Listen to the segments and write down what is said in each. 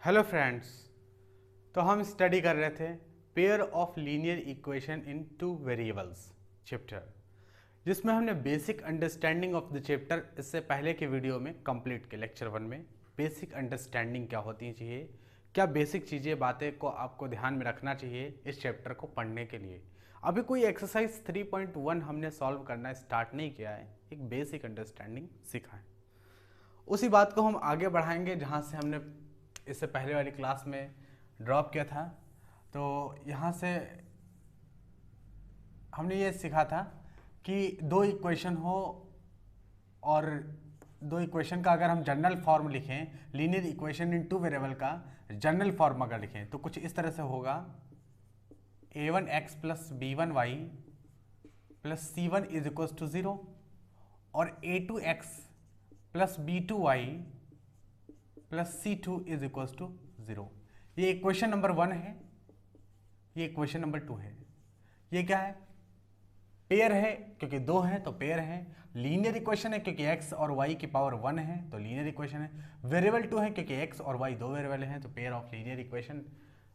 Hello friends. तो हम study कर रहे थे pair of linear equation in two variables chapter, जिसमें हमने basic understanding of the chapter इससे पहले के वीडियो में कंप्लीट किया। लेक्चर 1 में बेसिक अंडरस्टैंडिंग क्या होती चाहिए, क्या बेसिक चीज़ें बातें को आपको ध्यान में रखना चाहिए इस चैप्टर को पढ़ने के लिए। अभी कोई एक्सरसाइज 3.1 हमने सॉल्व करना स्टार्ट नहीं किया है, एक बेसिक अंडरस्टैंडिंग सीखा है। उसी बात को हम आगे बढ़ाएंगे जहाँ से हमने इससे पहले वाली क्लास में ड्रॉप किया था। तो यहाँ से हमने ये सीखा था कि दो इक्वेशन हो और दो इक्वेशन का अगर हम जनरल फॉर्म लिखें, linear equation in two variable का जनरल फॉर्म अगर लिखें तो कुछ इस तरह से होगा a1x plus b1y plus c1 is equal to 0 और a2x plus b2y plus c2 is equal to 0। ये इक्वेशन नंबर 1 है, ये इक्वेशन नंबर 2 है। ये क्या है? पेयर है, क्योंकि दो हैं तो पेयर है। लीनियर इक्वेशन है क्योंकि x और y की पावर 1 है तो लीनियर इक्वेशन है। वेरिएबल 2 है क्योंकि x और y दो वेरिएबल हैं तो pair of linear equation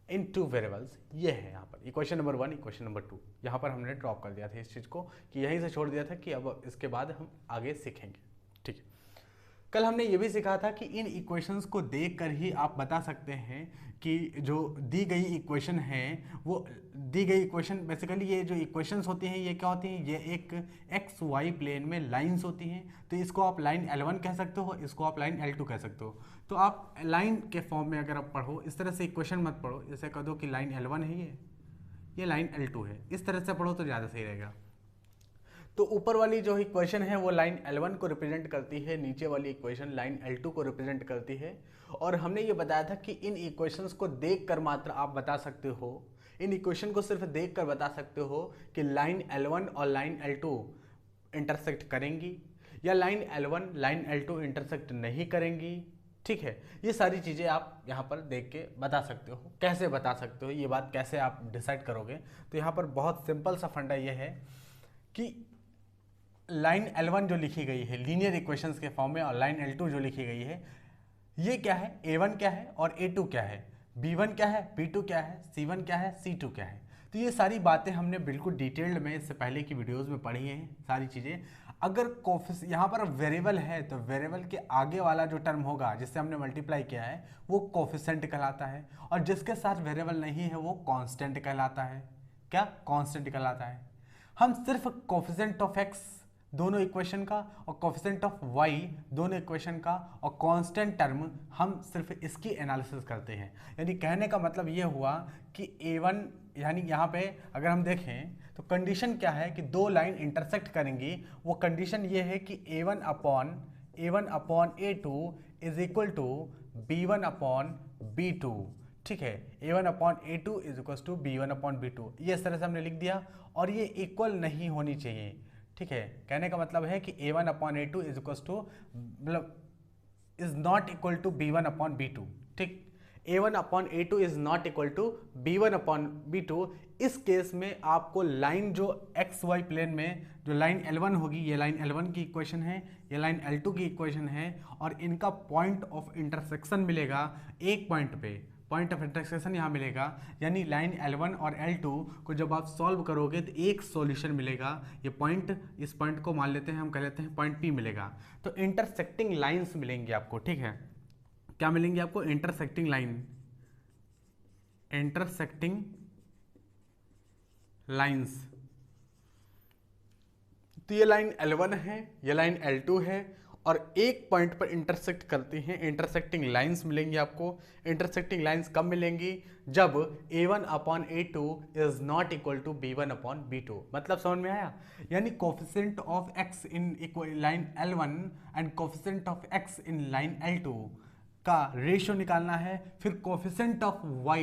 in two variables ये है। यहाँ पर इक्वेशन नंबर 1, इक्वेशन नंबर 2 यहाँ पर हमने ड्रॉप कर दिया था इस चीज़ को, कि यहीं से छोड़ दिया था कि अब इसके बाद हम आगे सीखेंगे। ठीक है, कल हमने ये भी सीखा था कि इन इक्वेशंस को देखकर ही आप बता सकते हैं कि जो दी गई इक्वेशन है वो दी गई इक्वेशन बेसिकली ये जो इक्वेशंस होती हैं ये क्या होती हैं, ये एक एक्स वाई प्लेन में लाइंस होती हैं। तो इसको आप लाइन L1 कह सकते हो, इसको आप लाइन L2 कह सकते हो। तो आप लाइन के फॉर्म में अगर आप पढ़ो, इस तरह से इक्वेशन मत पढ़ो, जैसे कह दो कि लाइन L1 है, ये लाइन L2 है, इस तरह से पढ़ो तो ज़्यादा सही रहेगा। तो ऊपर वाली जो इक्वेशन है वो लाइन L1 को रिप्रेजेंट करती है, नीचे वाली इक्वेशन लाइन L2 को रिप्रेजेंट करती है। और हमने ये बताया था कि इन इक्वेशंस को देखकर मात्र आप बता सकते हो, इन इक्वेशन को सिर्फ देखकर बता सकते हो कि लाइन L1 और लाइन L2 इंटरसेक्ट करेंगी या line L1 line L2 intersect नहीं करेंगी। ठीक है, ये सारी चीज़ें आप यहाँ पर देख के बता सकते हो। कैसे बता सकते हो, ये बात कैसे आप डिसाइड करोगे? तो यहाँ पर बहुत सिंपल सा फंडा ये है कि लाइन L1 जो लिखी गई है लीनियर इक्वेशंस के फॉर्म में और लाइन L2 जो लिखी गई है, ये क्या है, A1 क्या है और A2 क्या है, B1 क्या है, B2 क्या है, C1 क्या है, C2 क्या है। तो ये सारी बातें हमने बिल्कुल डिटेल्ड में इससे पहले की वीडियोस में पढ़ी हैं सारी चीज़ें। अगर यहाँ पर वेरिएबल है तो वेरिएबल के आगे वाला जो टर्म होगा जिससे हमने मल्टीप्लाई किया है वो कोफिशिएंट कहलाता है, और जिसके साथ वेरिएबल नहीं है वो कांस्टेंट कहलाता है। क्या? कांस्टेंट कहलाता है। हम सिर्फ कोफिशिएंट ऑफ x दोनों इक्वेशन का और कोफिशिएंट ऑफ y दोनों इक्वेशन का और कांस्टेंट टर्म हम सिर्फ इसकी एनालिसिस करते हैं। यानी कहने का मतलब ये हुआ कि A1 यानी यहाँ पे अगर हम देखें तो कंडीशन क्या है कि दो लाइन इंटरसेक्ट करेंगी, वो कंडीशन ये है कि A1 upon A2 is equal to B1 upon B2। ठीक है, A1 upon A2 is equal to B1 upon B2, ये इस तरह से हमने लिख दिया। और ये इक्वल नहीं होनी चाहिए। ठीक है, कहने का मतलब है कि A1 upon A2 is equal to मतलब is not equal to B1 upon B2। ठीक, A1 upon A2 is not equal to B1 upon B2। इस केस में आपको लाइन जो XY प्लेन में जो लाइन L1 होगी, ये लाइन L1 की इक्वेशन है, ये लाइन L2 की इक्वेशन है, और इनका पॉइंट ऑफ इंटरसेक्शन मिलेगा एक पॉइंट पे, पॉइंट ऑफ इंटरसेक्शन यहाँ मिलेगा। यानी लाइन L1 और L2 को जब आप सॉल्व करोगे तो एक सॉल्यूशन मिलेगा। ये पॉइंट, इस पॉइंट को मान लेते हैं, हम कह लेते हैं पॉइंट P मिलेगा। तो इंटरसेक्टिंग लाइंस मिलेंगी आपको। ठीक है, क्या मिलेंगी आपको? Intersecting line, intersecting lines. तो ये लाइन L1 है, ये लाइन L2 है, और एक पॉइंट पर इंटरसेक्ट करती हैं। इंटरसेक्टिंग लाइंस मिलेंगी आपको। इंटरसेक्टिंग लाइंस कब मिलेंगी? जब A1 upon A2 is not equal to B1 upon B2। मतलब समझ में आया? यानी coefficient of x in line L1 and coefficient of x in line L2 का रेशियो निकालना है, फिर coefficient of y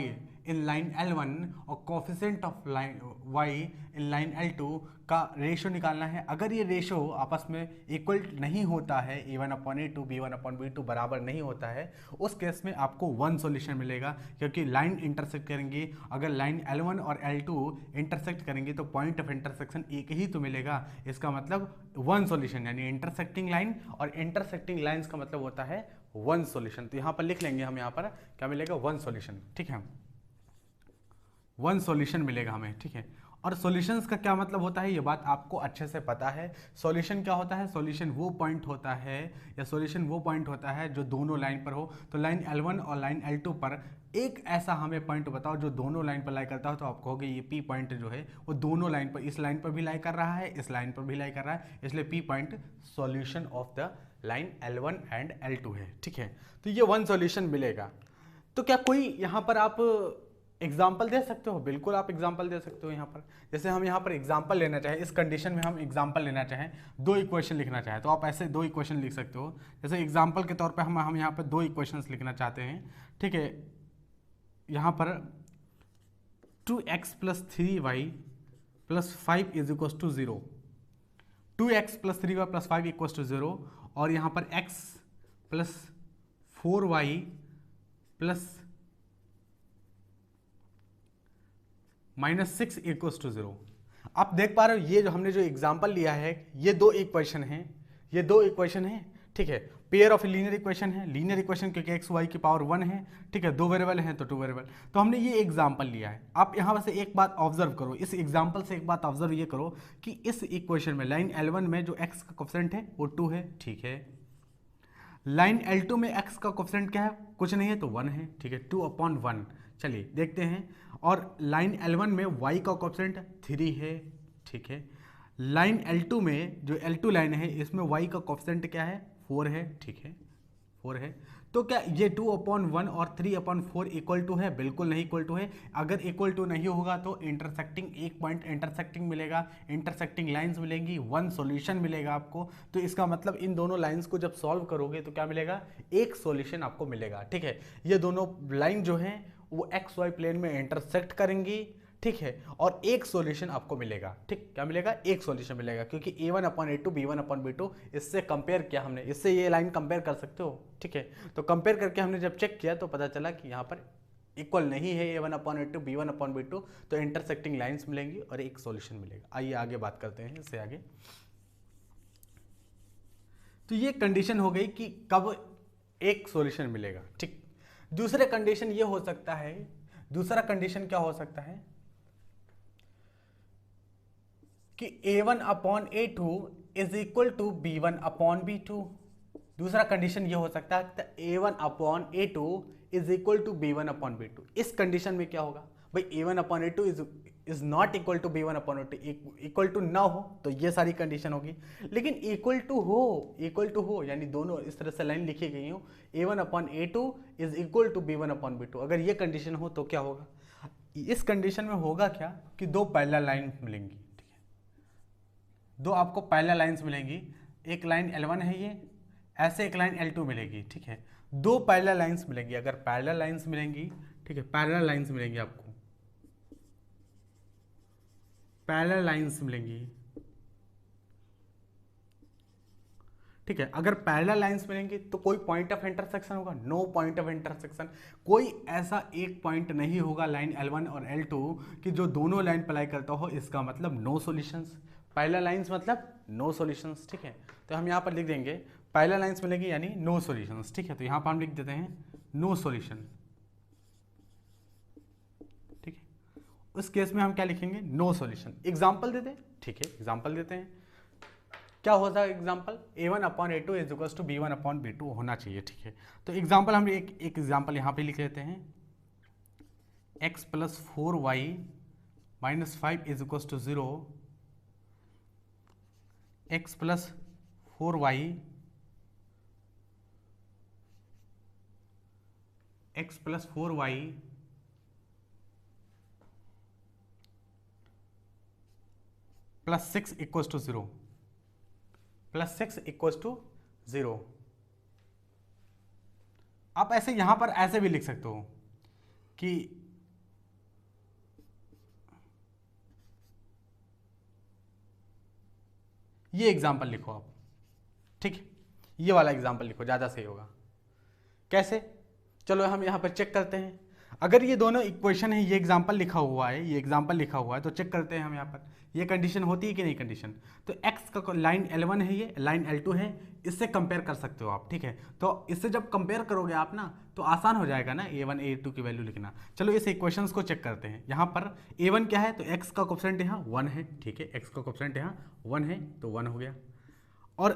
in line L1 और coefficient of line y in line L2 का रेशियो निकालना है। अगर ये रेशियो आपस में इक्वल नहीं होता है, A1 upon A2 B1 upon B2 बराबर नहीं होता है, उस केस में आपको वन सॉल्यूशन मिलेगा, क्योंकि लाइन इंटरसेक्ट करेंगी। अगर लाइन L1 और L2 इंटरसेक्ट करेंगे तो पॉइंट ऑफ इंटरसेक्शन एक ही तो मिलेगा। इसका मतलब वन सॉल्यूशन, यानी इंटरसेक्टिंग लाइन, और इंटरसेक्टिंग लाइन्स का मतलब होता है वन सॉल्यूशन। तो यहाँ पर लिख लेंगे हम, यहाँ पर क्या मिलेगा, वन सॉल्यूशन, ठीक है, वन सॉल्यूशन मिलेगा हमें, ठीक है। और सॉल्यूशंस का क्या मतलब होता है, ये बात आपको अच्छे से पता है। सॉल्यूशन क्या होता है, सॉल्यूशन वो पॉइंट होता है, या सॉल्यूशन वो पॉइंट होता है जो दोनों लाइन पर हो। तो लाइन L1 और लाइन L2 पर एक ऐसा हमें पॉइंट बताओ जो दोनों लाइन पर लाई करता हो, तो आप कहोगे ये P पॉइंट जो है वो दोनों लाइन पर, इस लाइन पर भी लाई कर रहा है, इस लाइन पर भी लाई कर रहा है, इसलिए P point solution of the line L1 and L2 है, ठीक है। तो ये वन सॉल्यूशन मिलेगा। तो क्या कोई यहाँ पर आप एग्जाम्पल दे सकते हो, बिल्कुल आप एग्जाम्पल दे सकते हो। यहाँ पर जैसे हम यहाँ पर एग्जाम्पल लेना चाहें, इस कंडीशन में हम एग्जाम्पल लेना चाहें, दो इक्वेशन लिखना चाहें, तो आप ऐसे दो इक्वेशन लिख सकते हो। जैसे एग्जाम्पल के तौर पे हम यहाँ पर दो इक्वेशंस लिखना चाहते हैं, ठीक है। यहाँ पर 2x + 3y + 5 = 0, 2x + 3y + 5 = 0, और यहाँ पर x + 4y + -6 = 0। आप देख पा रहे हो, ये जो हमने जो एग्जाम्पल लिया है, ये दो इक्वेशन हैं, ये दो इक्वेशन हैं, ठीक है। पेयर ऑफ लीनियर इक्वेशन है, लीनियर इक्वेशन क्योंकि एक्स वाई की पावर 1 है, ठीक है, दो वेरिएबल हैं तो टू वेरिएबल। तो हमने ये एग्जाम्पल लिया है। आप यहाँ से एक बात ऑब्जर्व करो, इस एग्जाम्पल से एक बात ऑब्जर्व ये करो कि इस इक्वेशन में लाइन L1 में जो x का कोफिशिएंट है वो 2 है, ठीक है। लाइन L2 में x का कोफिशिएंट क्या है, कुछ नहीं है तो 1 है, ठीक है, 2/1। चलिए देखते हैं। और लाइन L1 में y का कोफिशिएंट 3 है, ठीक है। लाइन L2 में जो L2 लाइन है इसमें y का कोफिशिएंट क्या है, 4 है, ठीक है, 4 है। तो क्या ये 2/1 और 3/4 इक्वल टू है, बिल्कुल नहीं इक्वल टू है। अगर इक्वल टू नहीं होगा तो इंटरसेक्टिंग, एक पॉइंट इंटरसेक्टिंग मिलेगा, इंटरसेक्टिंग लाइंस मिलेंगी, वन सॉल्यूशन मिलेगा आपको। तो इसका मतलब इन दोनों लाइंस को जब सॉल्व करोगे तो क्या मिलेगा, एक सॉल्यूशन आपको मिलेगा, ठीक है। ये दोनों लाइन जो है वो एक्स वाई प्लेन में इंटरसेक्ट करेंगी, ठीक है, और एक सॉल्यूशन आपको मिलेगा, ठीक, क्या मिलेगा, एक सॉल्यूशन मिलेगा, क्योंकि a1/a2 b1/b2 इससे कंपेयर किया हमने, इससे ये लाइन कंपेयर कर सकते हो, ठीक है। तो कंपेयर करके हमने जब चेक किया तो पता चला कि यहाँ पर इक्वल नहीं है a1/a2 b1/b2, तो इंटरसेक्टिंग लाइन्स मिलेंगी और एक सॉल्यूशन मिलेगा। आइए आगे बात करते हैं इससे आगे। तो ये कंडीशन हो गई कि कब एक सॉल्यूशन मिलेगा, ठीक। दूसरे कंडीशन ये हो सकता है, दूसरा कंडीशन क्या हो सकता है कि a1/a2 = b1/b2। दूसरा कंडीशन ये हो सकता है a1/a2 = b1/b2। इस कंडीशन में क्या होगा भाई, a1/a2 is not equal to b1/a2, equal to ना हो तो ये सारी कंडीशन होगी। लेकिन इक्वल टू हो यानी दोनों इस तरह से लाइन लिखी गई हो, a1/a2 = b1/b2, अगर ये कंडीशन हो तो क्या होगा, इस कंडीशन में होगा क्या कि दो पैरेलल लाइन मिलेंगी, ठीक है, दो आपको पैरेलल लाइंस मिलेंगी। एक लाइन L1 है ये, ऐसे एक लाइन L2 मिलेगी, ठीक है, दो पैरेलल लाइंस मिलेंगी। अगर पैरेलल लाइंस मिलेंगी, ठीक है, पैरेलल लाइंस मिलेंगी आपको, पैरेलल लाइंस मिलेंगी, ठीक है। अगर पैरेलल लाइंस मिलेंगी तो कोई पॉइंट ऑफ इंटरसेक्शन होगा, नो पॉइंट ऑफ इंटरसेक्शन। कोई ऐसा एक पॉइंट नहीं होगा लाइन L1 और L2 कि जो दोनों लाइन अप्लाई करता हो, इसका मतलब नो सॉल्यूशंस। पैरेलल लाइंस मतलब नो सॉल्यूशंस, ठीक है। तो हम यहाँ पर लिख देंगे पैरेलल लाइंस मिलेंगी यानी नो सॉल्यूशंस, ठीक है। तो यहाँ पर हम लिख देते हैं नो सॉल्यूशन, ठीक है। उस केस में हम क्या लिखेंगे, नो सॉल्यूशन। एग्जाम्पल देते हैं, ठीक है, एग्जाम्पल देते हैं। क्या होता है एग्जाम्पल, a1/a2 = b1/b2 होना चाहिए, ठीक है। तो एग्जाम्पल हम एक एग्जाम्पल यहाँ पे लिख लेते हैं, x + 4y - 5 = 0, x + 4y + 6 = 0, +6 = 0। आप ऐसे यहां पर ऐसे भी लिख सकते हो कि ये एग्जाम्पल लिखो आप, ठीक है, ये वाला एग्जाम्पल लिखो, ज़्यादा सही होगा। कैसे, चलो हम यहाँ पर चेक करते हैं। अगर ये दोनों इक्वेशन है, ये एग्जांपल लिखा हुआ है, ये एग्जांपल लिखा हुआ है, तो चेक करते हैं हम यहाँ पर ये कंडीशन होती है कि नहीं कंडीशन। तो x का लाइन L1 है, ये लाइन L2 है, इससे कंपेयर कर सकते हो आप, ठीक है। तो इससे जब कंपेयर करोगे आप ना तो आसान हो जाएगा ना A1 A2 की वैल्यू लिखना। चलो इस इक्वेशंस को चेक करते हैं। यहाँ पर A1 क्या है, तो x का कोफिशिएंट यहाँ 1 है, ठीक है, x का कोफिशिएंट यहाँ 1 है तो 1 हो गया। और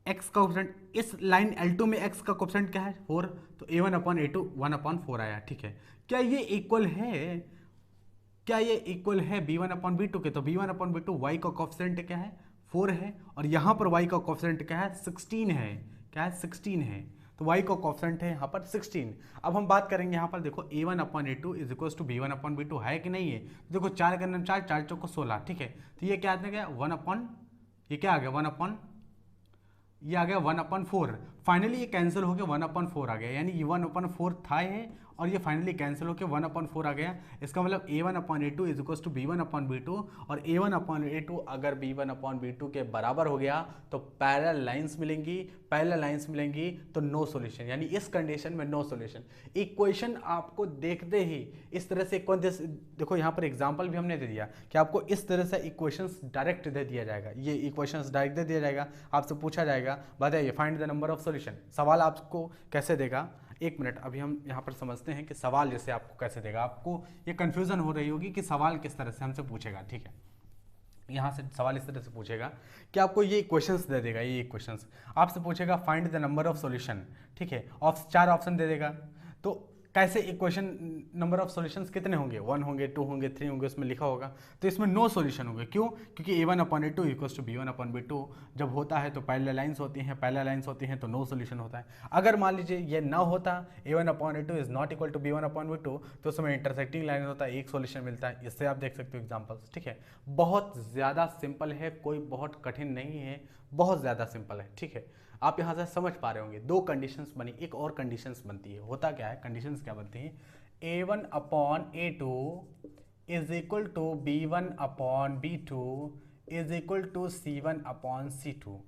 x का कोफिशिएंट इस लाइन L2 में x का कोफिशिएंट क्या है 4, तो A1/A2 1/4 आया, ठीक है। क्या ये इक्वल है, क्या ये इक्वल है b1/b2 के, तो b1/b2 y का कोफिशिएंट क्या है 4 है, और यहाँ पर y का कोफिशिएंट क्या है 16 है, क्या है 16 है, तो y का कोफिशिएंट है यहाँ पर 16। अब हम बात करेंगे यहाँ पर देखो a1/a2 is equal to b1/b2 है कि नहीं है। तो देखो 4 के अंदर 4, 4 चौको 16, ठीक है। तो ये क्या आ गया 1 ये क्या आ गया 1 ये आ गया 1/4। फाइनली ये कैंसिल होकर 1/4 आ गया, यानी ये 1/4 था ये, और ये फाइनली कैंसिल होकर 1/4 आ गया। इसका मतलब a1/a2 is equal to b1/b2, और a1/a2 अगर b1/b2 के बराबर हो गया तो पैरेलल लाइंस मिलेंगी, पैरेलल लाइंस मिलेंगी तो नो सॉल्यूशन, यानी इस कंडीशन में नो सॉल्यूशन। इक्वेशन आपको देखते ही इस तरह से देखो यहाँ पर एग्जाम्पल भी हमने दे दिया कि आपको इस तरह से इक्वेशंस डायरेक्ट दे दिया जाएगा, ये इक्वेशंस डायरेक्ट दे दिया जाएगा, आपसे पूछा जाएगा बताइए find the number of solution. सवाल आपको कैसे देगा, एक मिनट अभी हम यहाँ पर समझते हैं कि सवाल जैसे आपको कैसे देगा। आपको ये कंफ्यूजन हो रही होगी कि सवाल किस तरह से हमसे पूछेगा, ठीक है। यहाँ से सवाल इस तरह से पूछेगा कि आपको ये इक्वेशंस दे देगा, ये इक्वेशंस आपसे पूछेगा find the number of solution, ठीक है। 4 ऑप्शन दे देगा, तो कैसे इक्वेशन नंबर ऑफ सॉल्यूशंस कितने होंगे, 1 होंगे, 2 होंगे, 3 होंगे, उसमें लिखा होगा। तो इसमें नो सॉल्यूशन होंगे, क्यों, क्योंकि a1/a2 इक्वल्स टू b1/b2 जब होता है तो पैरेलल लाइंस होती हैं, पैरेलल लाइंस होती हैं तो नो सॉल्यूशन होता है। अगर मान लीजिए ये ना होता, a1/a2 is not equal to b1/b2, तो उसमें इंटरसेक्टिंग लाइन होता है, एक सॉल्यूशन मिलता है। इससे आप देख सकते हो एग्जाम्पल्स, ठीक है। बहुत ज़्यादा सिंपल है, कोई बहुत कठिन नहीं है, बहुत ज़्यादा सिंपल है, ठीक है। आप यहाँ से समझ पा रहे होंगे। 2 कंडीशंस बनी, एक और कंडीशंस बनती है। होता क्या है, कंडीशंस क्या बनती हैं, a1/a2 is equal to b1/b2 is equal to c1/c2,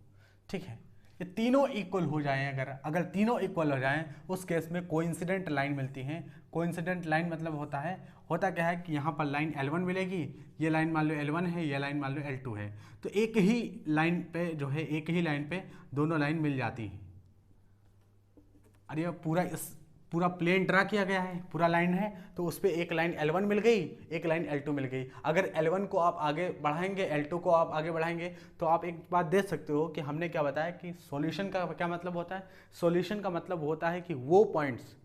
ठीक है। ये तीनों इक्वल हो जाएं, अगर तीनों इक्वल हो जाएं उस केस में कोइंसिडेंट लाइन मिलती है। कोइंसिडेंट लाइन मतलब होता क्या है कि यहाँ पर लाइन L1 मिलेगी, ये लाइन मान लो L1 है, ये लाइन मान लो L2 है, तो एक ही लाइन पे जो है, एक ही लाइन पे दोनों लाइन मिल जाती हैं। अरे पूरा प्लेन ड्रा किया गया है, पूरा लाइन है, तो उस पर एक लाइन L1 मिल गई, एक लाइन L2 मिल गई। अगर L1 को आप आगे बढ़ाएंगे, L2 को आप आगे बढ़ाएंगे, तो आप एक बात देख सकते हो कि हमने क्या बताया कि सॉल्यूशन का क्या मतलब होता है। सॉल्यूशन का मतलब होता है कि वो पॉइंट्स,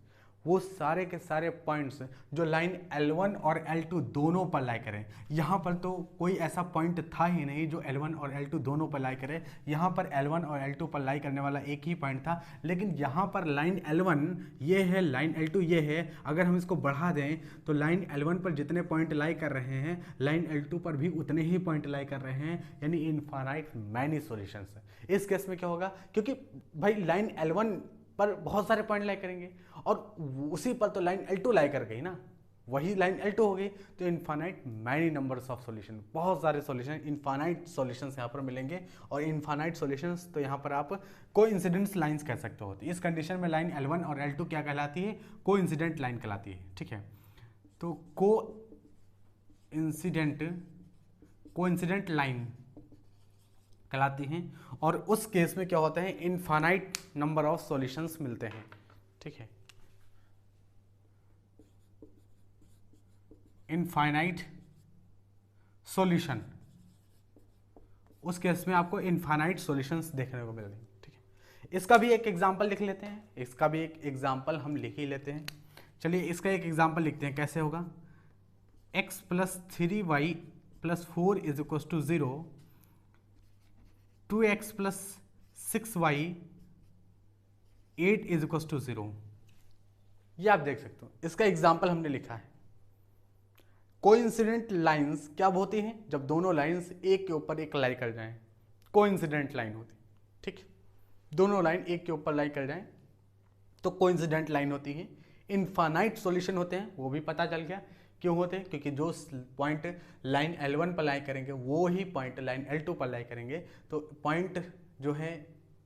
वो सारे के सारे पॉइंट्स जो लाइन L1 और L2 दोनों पर लाई करें। यहाँ पर तो कोई ऐसा पॉइंट था ही नहीं जो L1 और L2 दोनों पर लाई करे। यहाँ पर L1 और L2 पर लाई करने वाला एक ही पॉइंट था, लेकिन यहाँ पर लाइन L1 ये है, लाइन L2 ये है। अगर हम इसको बढ़ा दें तो लाइन L1 पर जितने पॉइंट लाई कर रहे हैं, लाइन L2 पर भी उतने ही पॉइंट लाई कर रहे हैं, यानी इनफाइनाइट मैनी सॉल्यूशंस। इस केस में क्या होगा, क्योंकि भाई लाइन L1 पर बहुत सारे पॉइंट लाई करेंगे और उसी पर तो लाइन L2 लाई कर गई ना, वही लाइन L2 हो गई, तो infinite many numbers of solution, बहुत सारे सॉल्यूशन, इनफाइनाइट सॉल्यूशंस यहाँ पर मिलेंगे। और इनफाइनाइट सॉल्यूशंस तो यहाँ पर आप कोइंसिडेंस लाइंस कह सकते हो। इस कंडीशन में लाइन L1 और L2 क्या कहलाती है, कोइंसिडेंट लाइन कहलाती है, ठीक है। तो कोइंसिडेंट लाइन कहलाती हैं, और उस केस में क्या होता है, इनफाइनाइट नंबर ऑफ सॉल्यूशंस मिलते हैं, ठीक है। इनफाइनाइट सॉल्यूशन, उस केस में आपको इनफाइनाइट सॉल्यूशंस देखने को मिलेंगे, ठीक है। इसका भी एक एग्जांपल लिख लेते हैं, इसका भी एक एग्जांपल हम लिख ही लेते हैं। चलिए इसका एक एग्जांपल लिखते हैं, कैसे होगा। x + 3y + 4 is equal to 0, 2x + 6y 8 is equal to 0। ये आप देख सकते हो, इसका एग्जाम्पल हमने लिखा है। कोइंसिडेंट लाइंस क्या होती हैं, जब दोनों लाइंस एक के ऊपर एक लाई कर जाएं, कोइंसिडेंट लाइन होती है, ठीक है। दोनों लाइन एक के ऊपर लाई कर जाएं तो कोइंसिडेंट लाइन होती है। इनफाइनाइट सॉल्यूशन होते हैं, वो भी पता चल गया क्यों होते हैं, क्योंकि जो पॉइंट लाइन L1 पर लाई करेंगे वो ही पॉइंट लाइन L2 पर लाई करेंगे, तो पॉइंट जो है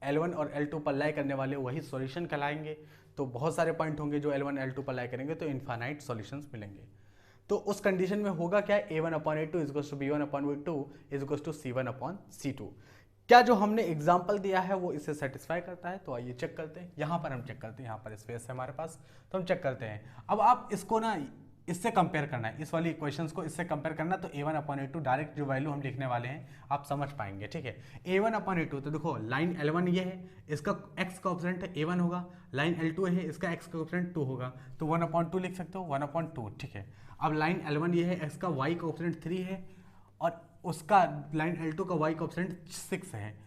L1 और L2 पर लाई करने वाले वही सॉल्यूशन कहलाएंगे। तो बहुत सारे पॉइंट होंगे जो L1 L2 पर लाई करेंगे तो इनफाइनाइट सॉल्यूशंस मिलेंगे। तो उस कंडीशन में होगा क्या, A1/A2 is equals to B1/B2 is equals to C1/C2। क्या जो हमने एग्जाम्पल दिया है वो इसे सेटिस्फाई करता है? तो आइए चेक करते हैं। यहाँ पर हम चेक करते हैं, यहाँ पर स्पेस है हमारे पास, तो हम चेक करते हैं। अब आप इसको ना इससे कंपेयर करना है, इस वाली इक्वेशंस को इससे कंपेयर करना, तो A1/A2 डायरेक्ट जो वैल्यू हम लिखने वाले हैं आप समझ पाएंगे, ठीक है। A1/A2 तो देखो लाइन L1 ये है, इसका x का कोएफिशिएंट A1 होगा, लाइन L2 है, इसका x का कोएफिशिएंट 2 होगा, तो 1/2 लिख सकते हो, 1/2, ठीक है। अब लाइन L1 ये है, x का y का कोएफिशिएंट 3 है और उसका लाइन L2 का y का कोएफिशिएंट 6 है,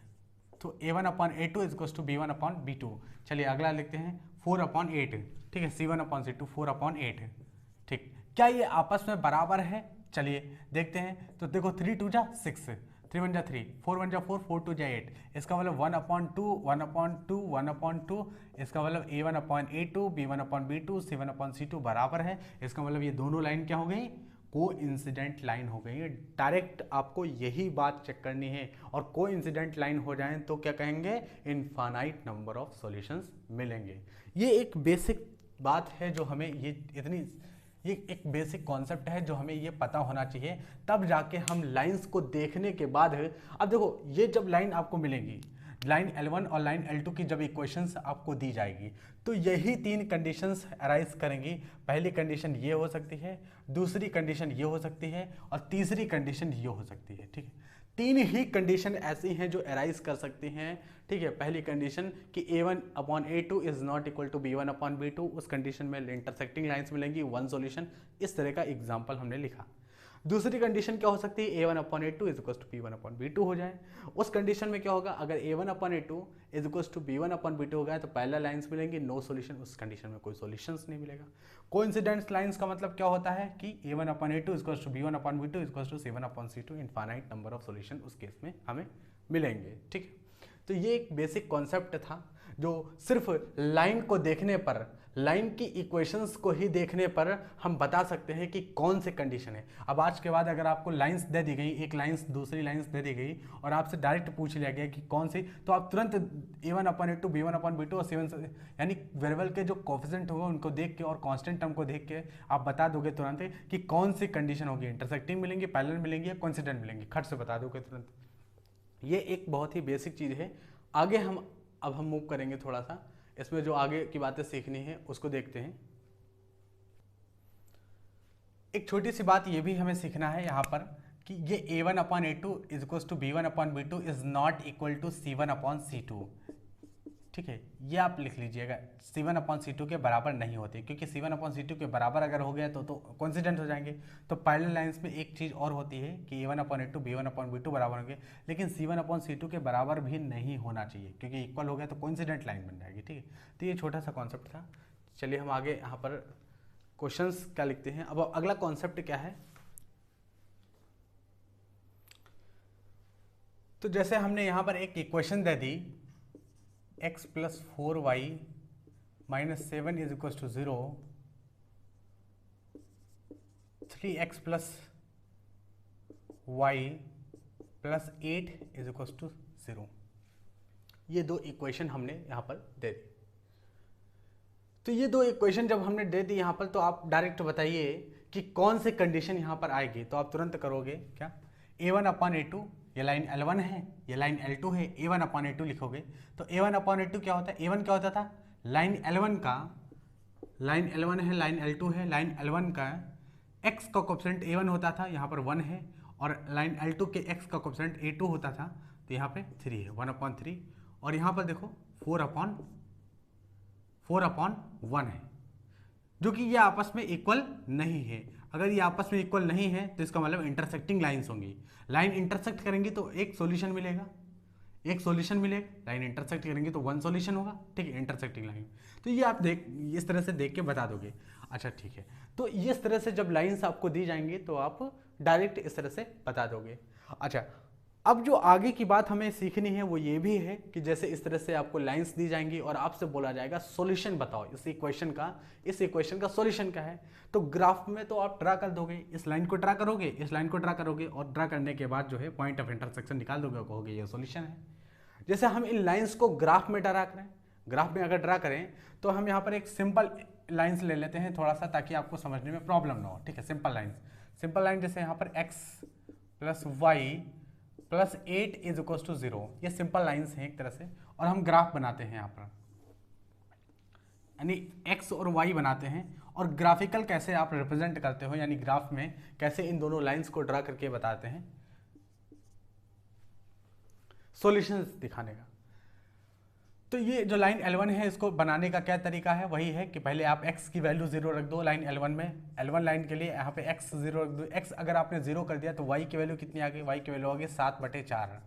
तो A1/A2 is equals to B1/B2। चलिए अगला लिखते हैं 4/8, ठीक है, C1/C2 4/8, ठीक। क्या ये आपस में बराबर है? चलिए देखते हैं। तो देखो 3 2 जा 6, 3 1 जा 3, 4 1 जा 4, 4 2 जा 8, इसका मतलब 1/2 1/2 1/2, इसका मतलब A1/A2 B1/B2 C1/C2 बराबर है। इसका मतलब ये दोनों लाइन क्या हो गई, कोइंसिडेंट लाइन हो गई। डायरेक्ट आपको यही बात चेक करनी है, और कोइंसिडेंट लाइन हो जाए तो क्या कहेंगे, इनफाइनाइट नंबर ऑफ सॉल्यूशंस मिलेंगे। ये एक बेसिक बात है जो हमें ये एक बेसिक कॉन्सेप्ट है जो हमें ये पता होना चाहिए, तब जाके हम लाइंस को देखने के बाद, अब देखो ये जब लाइन आपको मिलेंगी, लाइन L1 और लाइन L2 की जब इक्वेशंस आपको दी जाएगी तो यही 3 कंडीशंस अराइज करेंगी। पहली कंडीशन ये हो सकती है, दूसरी कंडीशन ये हो सकती है और तीसरी कंडीशन ये हो सकती है, ठीक है। 3 ही कंडीशन ऐसी हैं जो अराइज कर सकती हैं, ठीक है। पहली कंडीशन कि A1/A2 is not equal to B1/B2, उस कंडीशन में इंटरसेक्टिंग लाइंस मिलेंगी, 1 सॉल्यूशन, इस तरह का एग्जांपल हमने लिखा। दूसरी कंडीशन क्या हो सकती है, A1/A2 is equal to B1/B2 हो जाए। उस कंडीशन में क्या होगा, अगर A1/A2 is equal to B1/B2 हो गया तो पैरेलल लाइंस मिलेंगी, नो सॉल्यूशन, उस कंडीशन में कोई सॉल्यूशंस नहीं मिलेगा। कोइंसिडेंस लाइंस का मतलब क्या होता है कि A1/A2 is equal to B1/B2 is equal to C1/C2, infinite number of solution उस केस में हमें मिलेंगे, ठीक है। तो ये एक बेसिक कॉन्सेप्ट था जो सिर्फ लाइन को देखने पर, लाइन की इक्वेशंस को ही देखने पर हम बता सकते हैं कि कौन से कंडीशन है। अब आज के बाद अगर आपको लाइंस दे दी गई, एक लाइंस दूसरी लाइंस दे दी गई और आपसे डायरेक्ट पूछ लिया गया कि कौन सी, तो आप तुरंत A1/A2 B1/B2 और C1 यानी वेरिएबल के जो कोएफिशिएंट होंगे उनको देख के और कांस्टेंट टर्म को देख के आप बता दोगे तुरंत कि कौन सी कंडीशन होगी, इंटरसेक्टिंग मिलेंगी, पैरेलल मिलेंगी या कोइंसिडेंट मिलेंगी, खट से बता दोगे तुरंत। ये एक बहुत ही बेसिक चीज़ है। आगे अब हम मूव करेंगे थोड़ा सा, इसमें जो आगे की बातें सीखनी है उसको देखते हैं। एक छोटी सी बात ये भी हमें सीखना है यहाँ पर कि ये A1/A2 is equal to B1/B2 is not equal to C1/C2, ठीक है। ये आप लिख लीजिएगा, C1/C2 के बराबर नहीं होते, क्योंकि C1/C2 के बराबर अगर हो गया तो कोइंसिडेंट हो जाएंगे। तो पैरेलल लाइंस में एक चीज़ और होती है कि A1/A2 B1/B2 बराबर होंगे, लेकिन C1/C2 के बराबर भी नहीं होना चाहिए, क्योंकि इक्वल हो गया तो कोइंसिडेंट लाइन बन जाएगी, ठीक है। तो ये छोटा सा कॉन्सेप्ट था। चलिए हम आगे यहाँ पर क्वेश्चंस क्या लिखते हैं। अब अगला कॉन्सेप्ट क्या है, तो जैसे हमने यहाँ पर एक इक्वेशन दे दी x + 4y - 7 is equal to 0, 3x + y + 8 is equal to 0। ये दो इक्वेशन हमने यहाँ पर दे दी। तो ये दो इक्वेशन जब हमने दे दी यहाँ पर, तो आप डायरेक्ट बताइए कि कौन सी कंडीशन यहाँ पर आएगी। तो आप तुरंत करोगे क्या, A1/A2, ये लाइन L1 है, ये लाइन L2 है, A1/A2 लिखोगे। तो A1/A2 क्या होता है, A1 क्या होता था, लाइन L1 का, लाइन L1 है, लाइन L2 है, लाइन L1 का x का कोएफिशिएंट A1 होता था, यहाँ पर 1 है, और लाइन L2 के x का कोएफिशिएंट A2 होता था, तो यहाँ पे 3 है, 1/3, और यहाँ पर देखो 4/1 है, जो कि ये आपस में इक्वल नहीं है। अगर ये आपस में इक्वल नहीं है तो इसका मतलब इंटरसेक्टिंग लाइंस होंगी। लाइन इंटरसेक्ट करेंगी तो एक सॉल्यूशन मिलेगा, लाइन इंटरसेक्ट करेंगी तो 1 सॉल्यूशन होगा, ठीक है, इंटरसेक्टिंग लाइन। तो ये आप इस तरह से देख के बता दोगे। अच्छा ठीक है, तो इस तरह से जब लाइंस आपको दी जाएंगी तो आप डायरेक्ट इस तरह से बता दोगे। अच्छा, अब जो आगे की बात हमें सीखनी है वो ये भी है कि जैसे इस तरह से आपको लाइंस दी जाएंगी और आपसे बोला जाएगा सॉल्यूशन बताओ इस इक्वेशन का सॉल्यूशन क्या है। तो ग्राफ में तो आप ड्रा कर दोगे, इस लाइन को ड्रा करोगे, और ड्रा करने के बाद जो है पॉइंट ऑफ इंटरसेक्शन निकाल दोगे और कहोगे ये सॉल्यूशन है। जैसे हम इन लाइंस को ग्राफ में ड्रा करें, ग्राफ में अगर ड्रा करें तो हम यहाँ पर एक सिंपल लाइंस ले लेते हैं थोड़ा सा, ताकि आपको समझने में प्रॉब्लम ना हो। ठीक है, सिंपल लाइन जैसे यहाँ पर x plus y plus 8 is equal to 0, ये सिंपल लाइंस हैं एक तरह से, और हम ग्राफ बनाते हैं यहाँ पर, यानी x और y बनाते हैं। और ग्राफिकल कैसे आप रिप्रेजेंट करते हो, यानी ग्राफ में कैसे इन दोनों लाइंस को ड्रा करके बताते हैं सॉल्यूशंस दिखाने का। तो ये जो लाइन L1 है, इसको बनाने का क्या तरीका है, वही है कि पहले आप x की वैल्यू 0 रख दो लाइन L1 में, L1 लाइन के लिए यहाँ पे x 0 रख दो। x अगर आपने 0 कर दिया तो y की वैल्यू कितनी आ गई, y की वैल्यू आ गई 7/4।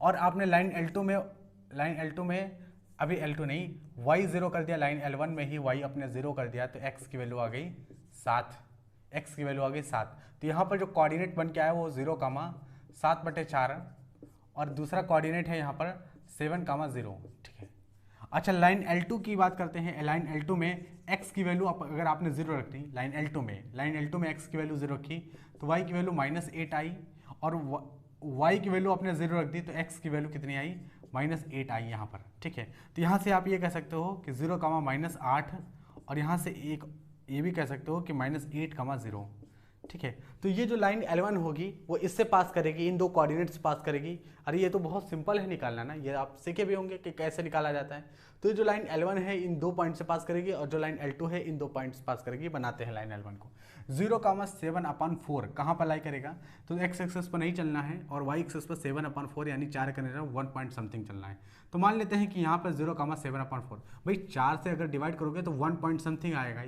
और आपने लाइन L2 में अभी L2 नहीं, y 0 कर दिया, लाइन L1 में ही y अपने 0 कर दिया, तो x की वैल्यू आ गई 7, x की वैल्यू आ गई 7। तो यहाँ पर जो कोऑर्डिनेट बन के आया वो 0,7/4, और दूसरा कोऑर्डिनेट है यहाँ पर 7,0। ठीक है। अच्छा, लाइन L2 की बात करते हैं। लाइन L2 में x की वैल्यू अगर आपने 0 रख दी, लाइन L2 में x की वैल्यू 0 रखी तो y की वैल्यू -8 आई, और y की वैल्यू आपने 0 रख दी तो x की वैल्यू कितनी आई, -8 आई यहाँ पर। ठीक है, तो यहाँ से आप ये कह सकते हो कि 0, -8, और यहाँ से एक ये भी कह सकते हो कि -8,0। ठीक है, तो ये जो लाइन L1 होगी वो इससे पास करेगी, इन दो कोऑर्डिनेट्स पास करेगी। अरे ये तो बहुत सिंपल है निकालना ना, ये आप सीखे भी होंगे कि कैसे निकाला जाता है। तो ये जो लाइन L1 है इन 2 पॉइंट से पास करेगी, और जो लाइन L2 है इन 2 पॉइंट से पास करेगी। बनाते हैं लाइन L1 को। 0,7/4 कहाँ पर लाई करेगा, तो x एक्सिस पर नहीं चलना है, और y एक्सिस पर 7/4 यानी 4 करने 1 पॉइंट समथिंग चलना है। तो मान लेते हैं कि यहाँ पर 0,7/4, भाई 4 से अगर डिवाइड करोगे तो 1 पॉइंट समथिंग आएगा,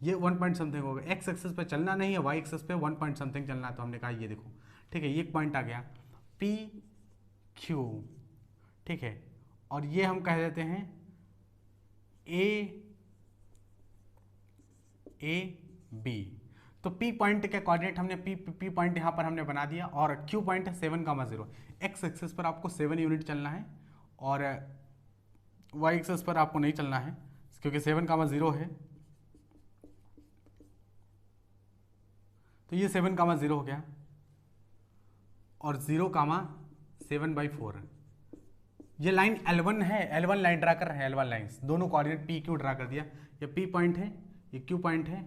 ये 1 पॉइंट समथिंग होगा। एक्स एक्सिस पे चलना नहीं है, वाई एक्सिस पे 1 पॉइंट समथिंग चलना है। तो हमने कहा ये देखो, ठीक है, ये एक पॉइंट आ गया पी क्यू। ठीक है, और ये हम कह देते हैं ए बी। तो पी पॉइंट के कोऑर्डिनेट हमने पी पॉइंट यहाँ पर हमने बना दिया, और क्यू पॉइंट है 7,0। एक्स एक्सिस पर आपको 7 यूनिट चलना है, और वाई एक्सिस पर आपको नहीं चलना है क्योंकि 7,0 है। तो ये 7,0 हो गया, और 0,7/4। ये लाइन L1 है, L1 लाइन ड्रा कर रहे हैं, L1 लाइन्स दोनों कोऑर्डिनेट पी क्यू ड्रा कर दिया। ये पी पॉइंट है, ये क्यू पॉइंट है,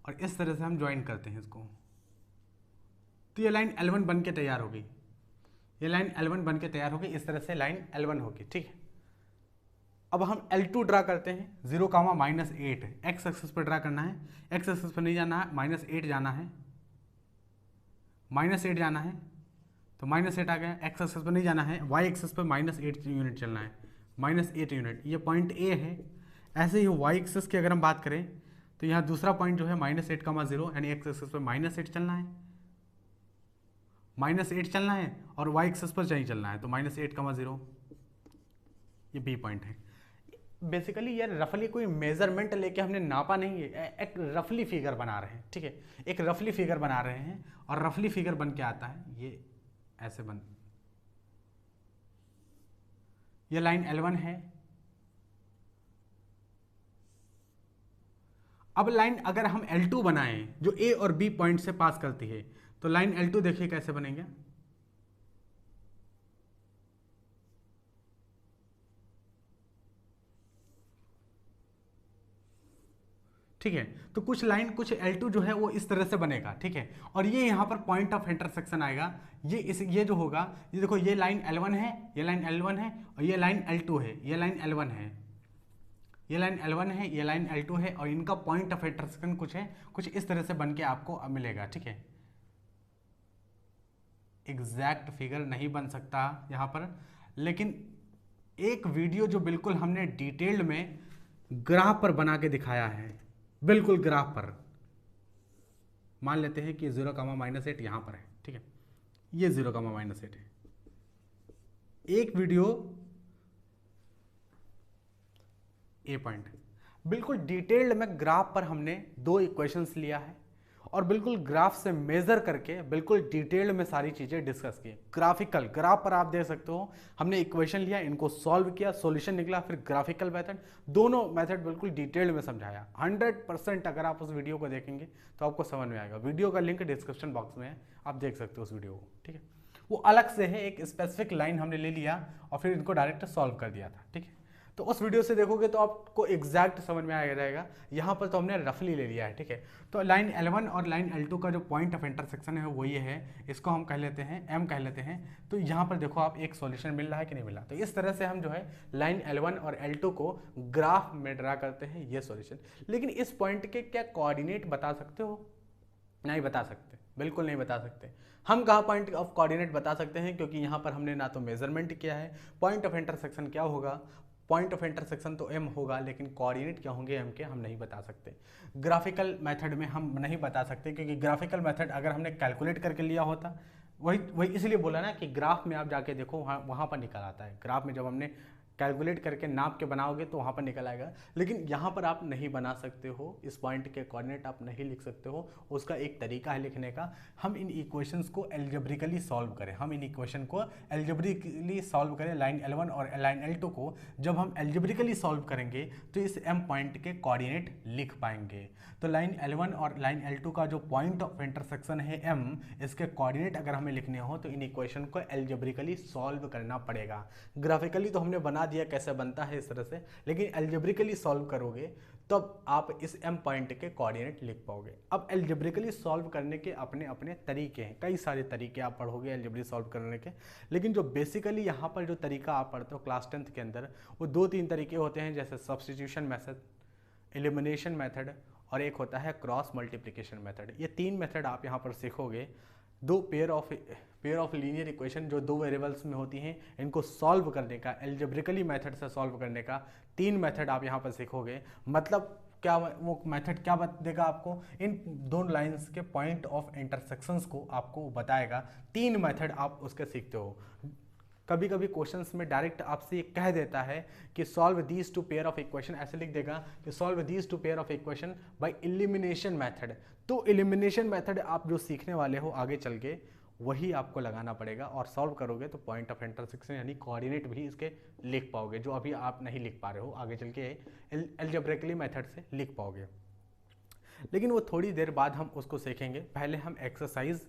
और इस तरह से हम ज्वाइन करते हैं इसको। तो ये लाइन L1 बन के तैयार हो गई, ये लाइन L1 बन के तैयार हो गई। इस तरह से लाइन L1 होगी। ठीक है, अब हम L2 ड्रा करते हैं। 0,-8 एक्स एक्सिस पर ड्रा करना है, एक्स एक्सिस पर नहीं जाना है, -8 जाना है, -8 जाना है, तो -8 आ गया। एक्स एक्सिस पर नहीं जाना है, वाई एक्सिस पर -8 यूनिट चलना है, -8 यूनिट। ये पॉइंट ए है। ऐसे ही वाई एक्सिस की अगर हम बात करें तो यहाँ दूसरा पॉइंट जो है -8,0, यानी एक्स एक्सिस पर -8 चलना है, -8 चलना है, और वाई एक्सिस पर नहीं चलना है, तो -8,0। ये बी पॉइंट है। बेसिकली यार रफली कोई मेजरमेंट लेके हमने नापा नहीं है, एक रफली फिगर बना रहे हैं। ठीक है, एक रफली फिगर बना रहे हैं, और रफली फिगर बन के आता है ये ऐसे बन। ये लाइन L1 है। अब लाइन अगर हम L2 बनाएं जो A और B पॉइंट से पास करती है, तो लाइन L2 देखिए कैसे बनेंगे। ठीक है, तो कुछ L2 जो है वो इस तरह से बनेगा। ठीक है, और ये यहाँ पर पॉइंट ऑफ इंटरसेक्शन आएगा। ये जो होगा, ये देखो, ये लाइन L1 है, ये लाइन L1 है, और ये लाइन L2 है, ये लाइन L1 है, ये लाइन L1 है, ये लाइन L2 है, और इनका पॉइंट ऑफ इंटरसेक्शन कुछ इस तरह से बन के आपको मिलेगा। ठीक है, एग्जैक्ट फिगर नहीं बन सकता यहाँ पर, लेकिन एक वीडियो जो बिल्कुल हमने डिटेल्ड में ग्राफ पर बना के दिखाया है, बिल्कुल ग्राफ पर। मान लेते हैं कि 0,-8 यहाँ पर है। ठीक है, ये 0,-8 है। एक वीडियो ए पॉइंट बिल्कुल डिटेल्ड में ग्राफ पर हमने 2 इक्वेशंस लिया है, और बिल्कुल ग्राफ से मेजर करके बिल्कुल डिटेल्ड में सारी चीजें डिस्कस की। ग्राफिकल ग्राफ पर आप देख सकते हो, हमने इक्वेशन लिया, इनको सॉल्व किया, सॉल्यूशन निकला, फिर ग्राफिकल मेथड, दोनों मेथड बिल्कुल डिटेल्ड में समझाया। 100% अगर आप उस वीडियो को देखेंगे तो आपको समझ में आएगा। वीडियो का लिंक डिस्क्रिप्शन बॉक्स में है, आप देख सकते हो उस वीडियो को। ठीक है, वो अलग से है, एक स्पेसिफिक लाइन हमने ले लिया और फिर इनको डायरेक्ट सॉल्व कर दिया था। ठीक है, तो तो उस वीडियो से देखोगे तो आपको एग्जैक्ट समझ में आया रहेगा। यहाँ पर तो हमने रफली ले लिया है, ठीक है। तो लाइन L1 और लाइन L2 का जो पॉइंट ऑफ इंटरसेक्शन है वो ये है, इसको हम कह लेते हैं M कह लेते हैं। तो यहाँ पर देखो आप एक सॉल्यूशन मिल रहा है कि नहीं मिल रहा। तो इस तरह से हम जो है लाइन L1 और L2 को ग्राफ में ड्रा करते हैं, ये सॉल्यूशन। लेकिन इस पॉइंट के क्या कोऑर्डिनेट बता सकते हो? नहीं बता सकते, बिल्कुल नहीं बता सकते। हम कहाँ पॉइंट ऑफ कोऑर्डिनेट बता सकते हैं, क्योंकि यहाँ पर हमने ना तो मेजरमेंट किया है। पॉइंट ऑफ इंटरसेक्शन क्या होगा? पॉइंट ऑफ इंटरसेक्शन तो M होगा, लेकिन कोऑर्डिनेट क्या होंगे M के, हम नहीं बता सकते। ग्राफिकल मेथड में हम नहीं बता सकते, क्योंकि ग्राफिकल मेथड अगर हमने कैलकुलेट करके लिया होता, वही इसलिए बोला ना कि ग्राफ में आप जाके देखो, वहाँ पर निकल आता है। ग्राफ में जब हमने कैलकुलेट करके नाप के बनाओगे तो वहाँ पर निकल आएगा। लेकिन यहाँ पर आप नहीं बना सकते हो, इस पॉइंट के कोऑर्डिनेट आप नहीं लिख सकते हो। उसका एक तरीका है लिखने का, हम इन इक्वेशंस को एल्जेब्रिकली सॉल्व करें। हम इन इक्वेशन को एल्जेब्रिकली सॉल्व करें, लाइन L1 और लाइन L2 को जब हम एल्जेब्रिकली सॉल्व करेंगे तो इस M पॉइंट के कोऑर्डिनेट लिख पाएंगे। तो लाइन L1 और लाइन L2 का जो पॉइंट ऑफ इंटरसेक्शन है M, इसके कोऑर्डिनेट अगर हमें लिखने हो तो इन इक्वेशन को एल्जेब्रिकली सॉल्व करना पड़ेगा। ग्राफिकली तो हमने बना दिया कैसे बनता है इस तरह से, लेकिन एल्जेब्रिकली सॉल्व करोगे तब आप इस M पॉइंट के कोऑर्डिनेट लिख पाओगे। अब एल्जेब्रिकली सॉल्व करने के अपने अपने तरीके हैं, कई सारे तरीके आप पढ़ोगे एल्जेब्रिकली सॉल्व करने के। लेकिन जो बेसिकली यहाँ पर जो तरीका आप पढ़ते हो क्लास 10th के अंदर, वो 2-3 तरीके होते हैं, जैसे सब्स्टिट्यूशन मेथड, एलिमिनेशन मेथड और एक होता है क्रॉस मल्टीप्लिकेशन मेथड। ये 3 मेथड आप यहाँ पर सीखोगे। दो पेयर ऑफ लीनियर इक्वेशन जो 2 वेरिएबल्स में होती हैं, इनको सॉल्व करने का, एल्जेब्रिकली मेथड से सॉल्व करने का 3 मेथड आप यहाँ पर सीखोगे। मतलब क्या वो मेथड क्या देगा आपको? इन दोनों लाइंस के पॉइंट ऑफ इंटरसेक्शंस को आपको बताएगा। 3 मेथड आप उसके सीखते हो। कभी कभी क्वेश्चंस में डायरेक्ट आपसे ये कह देता है कि solve these 2 pair of equation, ऐसे लिख देगा कि solve these 2 pair of equation by elimination method. तो एलिमिनेशन मेथड आप जो सीखने वाले हो आगे चल के, वही आपको लगाना पड़ेगा और सॉल्व करोगे तो पॉइंट ऑफ इंटरसेक्शन यानी कोऑर्डिनेट भी इसके लिख पाओगे, जो अभी आप नहीं लिख पा रहे हो, आगे चल के एल्जेब्रिकली मेथड से लिख पाओगे। लेकिन वो थोड़ी देर बाद हम उसको सीखेंगे। पहले हम एक्सरसाइज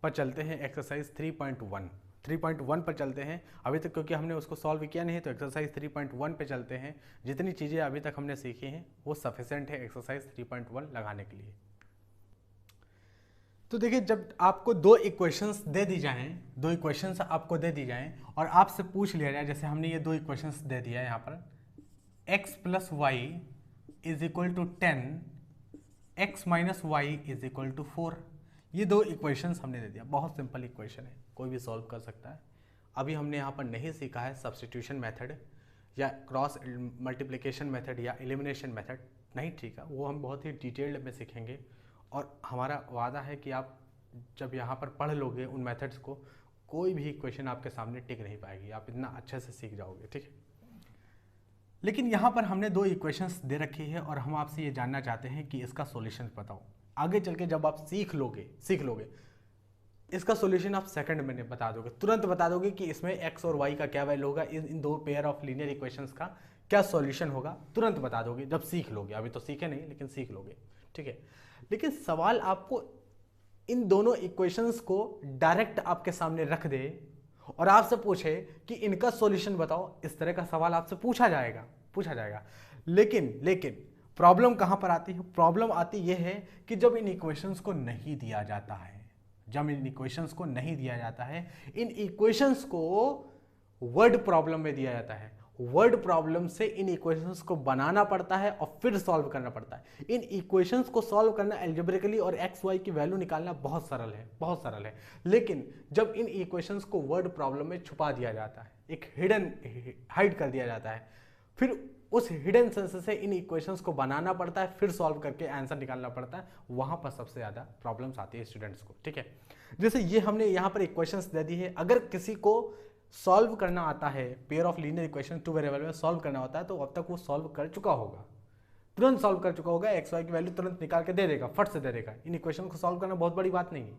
पर चलते हैं, एक्सरसाइज 3.1 पर चलते हैं अभी तक, क्योंकि हमने उसको सॉल्व किया नहीं। तो एक्सरसाइज 3.1 पे चलते हैं। जितनी चीज़ें अभी तक हमने सीखी हैं वो सफिशेंट है एक्सरसाइज 3.1 लगाने के लिए। तो देखिए, जब आपको 2 इक्वेशंस दे दी जाएं, 2 इक्वेशंस आपको दे दी जाएं और आपसे पूछ लिया जाए, जैसे हमने ये 2 इक्वेशंस दे दिया है यहाँ पर, x + y = 10, x - y = 4। ये 2 इक्वेशंस हमने दे दिया। बहुत सिंपल इक्वेशन है, कोई भी सॉल्व कर सकता है। अभी हमने यहाँ पर नहीं सीखा है सब्स्टिट्यूशन मेथड या क्रॉस मल्टीप्लिकेशन मेथड या एलिमिनेशन मेथड, नहीं, ठीक है, वो हम बहुत ही डिटेल्ड में सीखेंगे। और हमारा वादा है कि आप जब यहाँ पर पढ़ लोगे उन मेथड्स को, कोई भी इक्वेशन आपके सामने टिक नहीं पाएगी, आप इतना अच्छे से सीख जाओगे, ठीक है। लेकिन यहाँ पर हमने 2 इक्वेशंस दे रखी है और हम आपसे ये जानना चाहते हैं कि इसका सॉल्यूशन बताओ। आगे चल के जब आप सीख लोगे इसका सॉल्यूशन आप सेकंड में बता दोगे, तुरंत बता दोगे कि इसमें x और y का क्या वैल्यू होगा, इन 2 पेयर ऑफ लीनियर इक्वेशंस का क्या सॉल्यूशन होगा, तुरंत बता दोगे जब सीख लोगे। अभी तो सीखे नहीं, लेकिन सीख लोगे, ठीक है। लेकिन सवाल आपको इन दोनों इक्वेशंस को डायरेक्ट आपके सामने रख दे और आपसे पूछे कि इनका सॉल्यूशन बताओ, इस तरह का सवाल आपसे पूछा जाएगा। लेकिन प्रॉब्लम कहां पर आती है? प्रॉब्लम आती यह है कि जब इन इक्वेशंस को नहीं दिया जाता है, इन इक्वेशंस को वर्ड प्रॉब्लम में दिया जाता है। वर्ड प्रॉब्लम से इन इक्वेशंस को बनाना पड़ता है और फिर सॉल्व करना पड़ता है। इन इक्वेशंस को सॉल्व करना एल्जेब्रिकली और एक्स वाई की वैल्यू निकालना बहुत सरल है। लेकिन जब इन इक्वेशंस को वर्ड प्रॉब्लम में छुपा दिया जाता है, एक हाइड कर दिया जाता है, फिर उस हिडन सेंस से इन इक्वेशंस को बनाना पड़ता है, फिर सॉल्व करके आंसर निकालना पड़ता है। वहां पर सबसे ज्यादा प्रॉब्लम्स आती है स्टूडेंट्स को, ठीक है। जैसे ये हमने यहाँ पर इक्वेशंस दे दी है, अगर किसी को सॉल्व करना आता है, pair of linear equation 2 variable में सॉल्व करना होता है, तो अब तक वो सॉल्व कर चुका होगा, तुरंत सॉल्व कर चुका होगा, एक्स वाई की वैल्यू तुरंत निकाल के दे देगा, फट से दे देगा। इन इक्वेशन को सॉल्व करना बहुत बड़ी बात नहीं है।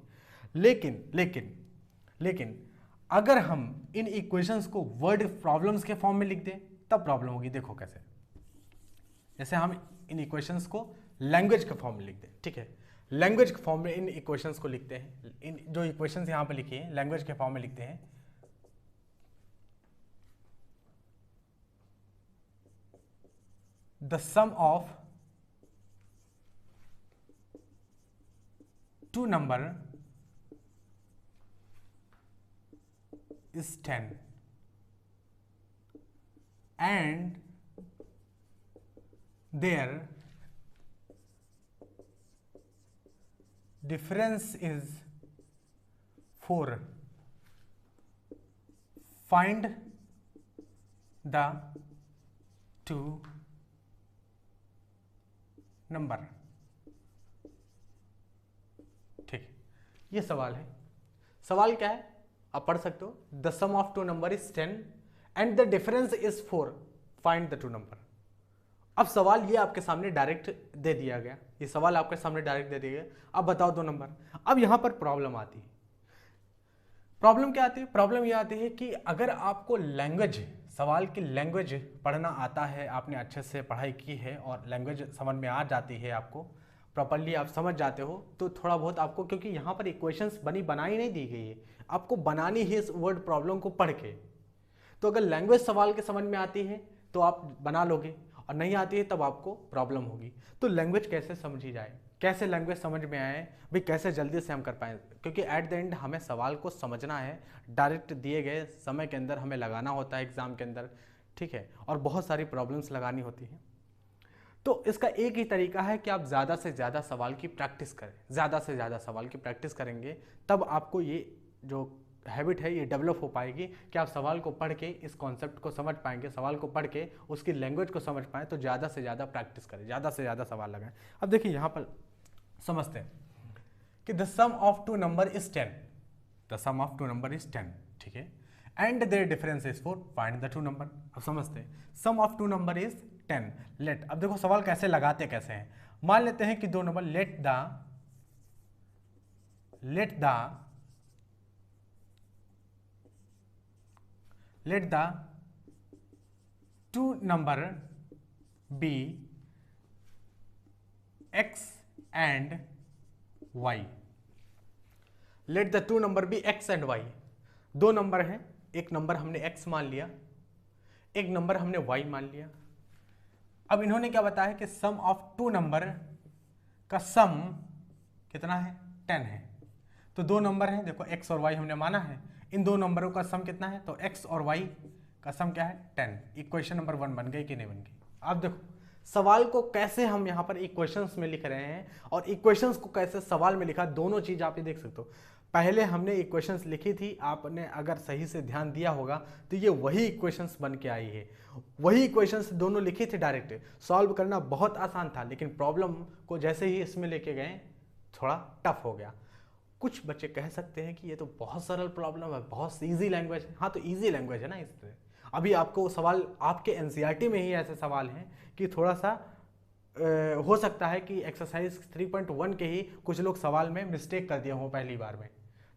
लेकिन अगर हम इन इक्वेशंस को वर्ड प्रॉब्लम्स के फॉर्म में लिख दें तब प्रॉब्लम होगी। देखो कैसे, जैसे हम इन इक्वेशंस को लैंग्वेज के फॉर्म में लिख दें, ठीक है। लैंग्वेज के फॉर्म में इन इक्वेशंस को लिखते हैं, इन जो इक्वेशंस यहाँ पर लिखी है लैंग्वेज के फॉर्म में लिखते हैं। The sum of two number is 10 and their difference is 4. Find the two number. ठीक, ये सवाल है। सवाल क्या है आप पढ़ सकते हो। The sum of two number is 10 and the difference is 4, find the two number. अब सवाल ये आपके सामने डायरेक्ट दे दिया गया, ये सवाल आपके सामने डायरेक्ट दे दिया गया, अब बताओ दो नंबर। अब यहां पर प्रॉब्लम आती है। प्रॉब्लम क्या आती है? प्रॉब्लम ये आती है कि अगर आपको लैंग्वेज, सवाल की लैंग्वेज पढ़ना आता है, आपने अच्छे से पढ़ाई की है और लैंग्वेज समझ में आ जाती है, आपको प्रॉपरली आप समझ जाते हो, तो थोड़ा बहुत आपको, क्योंकि यहाँ पर इक्वेशंस बनाई नहीं दी गई है, आपको बनानी है इस वर्ड प्रॉब्लम को पढ़ के। तो अगर लैंग्वेज सवाल के समझ में आती है तो आप बना लोगे, और नहीं आती है तब आपको प्रॉब्लम होगी। तो लैंग्वेज कैसे समझी जाए, कैसे लैंग्वेज समझ में आए भाई, कैसे जल्दी से हम कर पाएँ, क्योंकि एट द एंड हमें सवाल को समझना है, डायरेक्ट दिए गए समय के अंदर हमें लगाना होता है एग्जाम के अंदर, ठीक है, और बहुत सारी प्रॉब्लम्स लगानी होती हैं। तो इसका एक ही तरीका है कि आप ज़्यादा से ज़्यादा सवाल की प्रैक्टिस करें, ज़्यादा से ज़्यादा सवाल की प्रैक्टिस करेंगे तब आपको ये जो हैबिट है ये डेवलप हो पाएगी कि आप सवाल को पढ़ के इस कॉन्सेप्ट को समझ पाएंगे, सवाल को पढ़ के उसकी लैंग्वेज को समझ पाएँ। तो ज़्यादा से ज़्यादा प्रैक्टिस करें, ज़्यादा से ज़्यादा सवाल लगाएं। अब देखिए यहाँ पर समझते हैं कि the sum of two number is 10, the sum of two number is 10, ठीक है, and their difference is 4, find the two number. अब समझते हैं, sum of two number is 10, let. अब देखो सवाल कैसे लगाते कैसे हैं। मान लेते हैं कि दो number, let the two number be x and y। Let the two number be x and y। दो नंबर हैं, एक नंबर हमने x मान लिया, एक नंबर हमने y मान लिया। अब इन्होंने क्या बताया कि सम ऑफ टू नंबर का सम कितना है? 10 है। तो दो नंबर हैं, देखो x और y हमने माना है, इन दो नंबरों का सम कितना है? तो x और y का सम क्या है? 10। इक्वेशन नंबर 1 बन गई कि नहीं बन गई? अब देखो सवाल को कैसे हम यहाँ पर इक्वेशंस में लिख रहे हैं और इक्वेशंस को कैसे सवाल में लिखा, दोनों चीज आप ये देख सकते हो। पहले हमने इक्वेशंस लिखी थी, आपने अगर सही से ध्यान दिया होगा तो ये वही इक्वेशंस बन के आई है, वही इक्वेशंस दोनों लिखी थी डायरेक्ट। सॉल्व करना बहुत आसान था, लेकिन प्रॉब्लम को जैसे ही इसमें लेके गए थोड़ा टफ हो गया। कुछ बच्चे कह सकते हैं कि ये तो बहुत सरल प्रॉब्लम है, बहुत ईजी लैंग्वेज है। हाँ, तो ईजी लैंग्वेज है ना, इससे अभी आपको सवाल आपके एनसीईआरटी में ही ऐसे सवाल हैं कि थोड़ा सा हो सकता है कि एक्सरसाइज 3.1 के ही कुछ लोग सवाल में मिस्टेक कर दिए हों पहली बार में।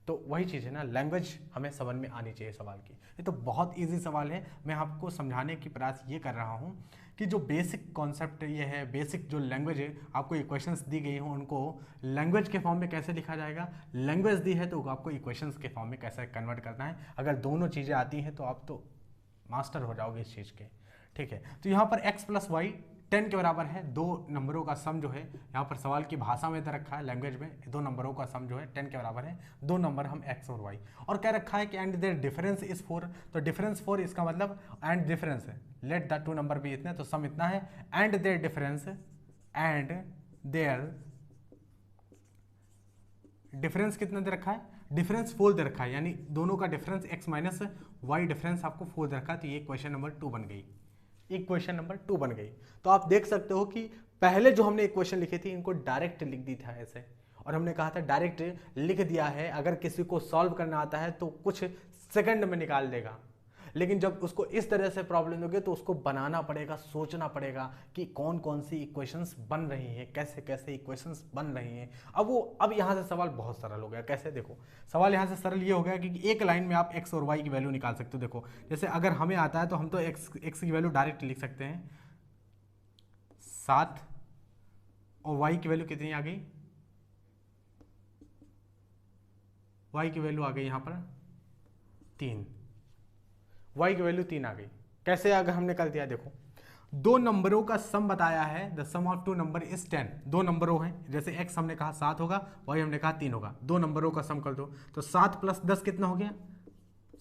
तो वही चीज़ है ना, लैंग्वेज हमें समझ में आनी चाहिए सवाल की। ये तो बहुत इजी सवाल है, मैं आपको समझाने की प्रयास ये कर रहा हूँ कि जो बेसिक कॉन्सेप्ट ये है, बेसिक जो लैंग्वेज है, आपको इक्वेशंस दी गई हों उनको लैंग्वेज के फॉर्म में कैसे लिखा जाएगा, लैंग्वेज दी है तो आपको इक्वेशंस के फॉर्म में कैसे कन्वर्ट करना है। अगर दोनों चीज़ें आती हैं तो आप तो मास्टर हो जाओगे इस चीज़ के, ठीक है। तो यहाँ पर x प्लस वाई 10 के बराबर है, दो नंबरों का सम जो है, यहाँ पर सवाल की भाषा में दे रखा है, लैंग्वेज में दो नंबरों का सम जो है 10 के बराबर है, दो नंबर हम x और y, और क्या रखा है कि एंड देयर डिफरेंस इज 4। तो डिफरेंस 4, इसका मतलब एंड डिफरेंस है, लेट द टू नंबर भी इतने, तो सम इतना है, एंड देयर डिफरेंस कितना दे रखा है? डिफरेंस 4 दे रखा है, यानी दोनों का difference x minus y difference आपको 4 दे रखा है। तो ये क्वेश्चन नंबर 2 बन गई, इक्वेशन नंबर 2 बन गई। तो आप देख सकते हो कि पहले जो हमने इक्वेशन लिखी थी इनको डायरेक्ट लिख दी था ऐसे, और हमने कहा था डायरेक्ट लिख दिया है, अगर किसी को सॉल्व करना आता है तो कुछ सेकंड में निकाल देगा, लेकिन जब उसको इस तरह से प्रॉब्लम होगी तो उसको बनाना पड़ेगा, सोचना पड़ेगा कि कौन कौन सी इक्वेशंस बन रही हैं, कैसे कैसे इक्वेशंस बन रही हैं। अब यहाँ से सवाल बहुत सरल हो गया। कैसे? देखो सवाल यहाँ से सरल ये हो गया कि एक लाइन में आप x और y की वैल्यू निकाल सकते हो। देखो जैसे अगर हमें आता है तो हम तो x की वैल्यू डायरेक्ट लिख सकते हैं 7, और y की वैल्यू कितनी आ गई? y की वैल्यू आ गई यहाँ पर 3, y की वैल्यू 3 आ गई। कैसे अगर हमने कर दिया? देखो दो नंबरों का सम बताया है, the sum of two number is 10। दो नंबरों हैं, जैसे x हमने कहा 7 होगा, y हमने कहा 3 होगा, दो नंबरों का सम कर दो, तो 7 + 10 कितना हो गया,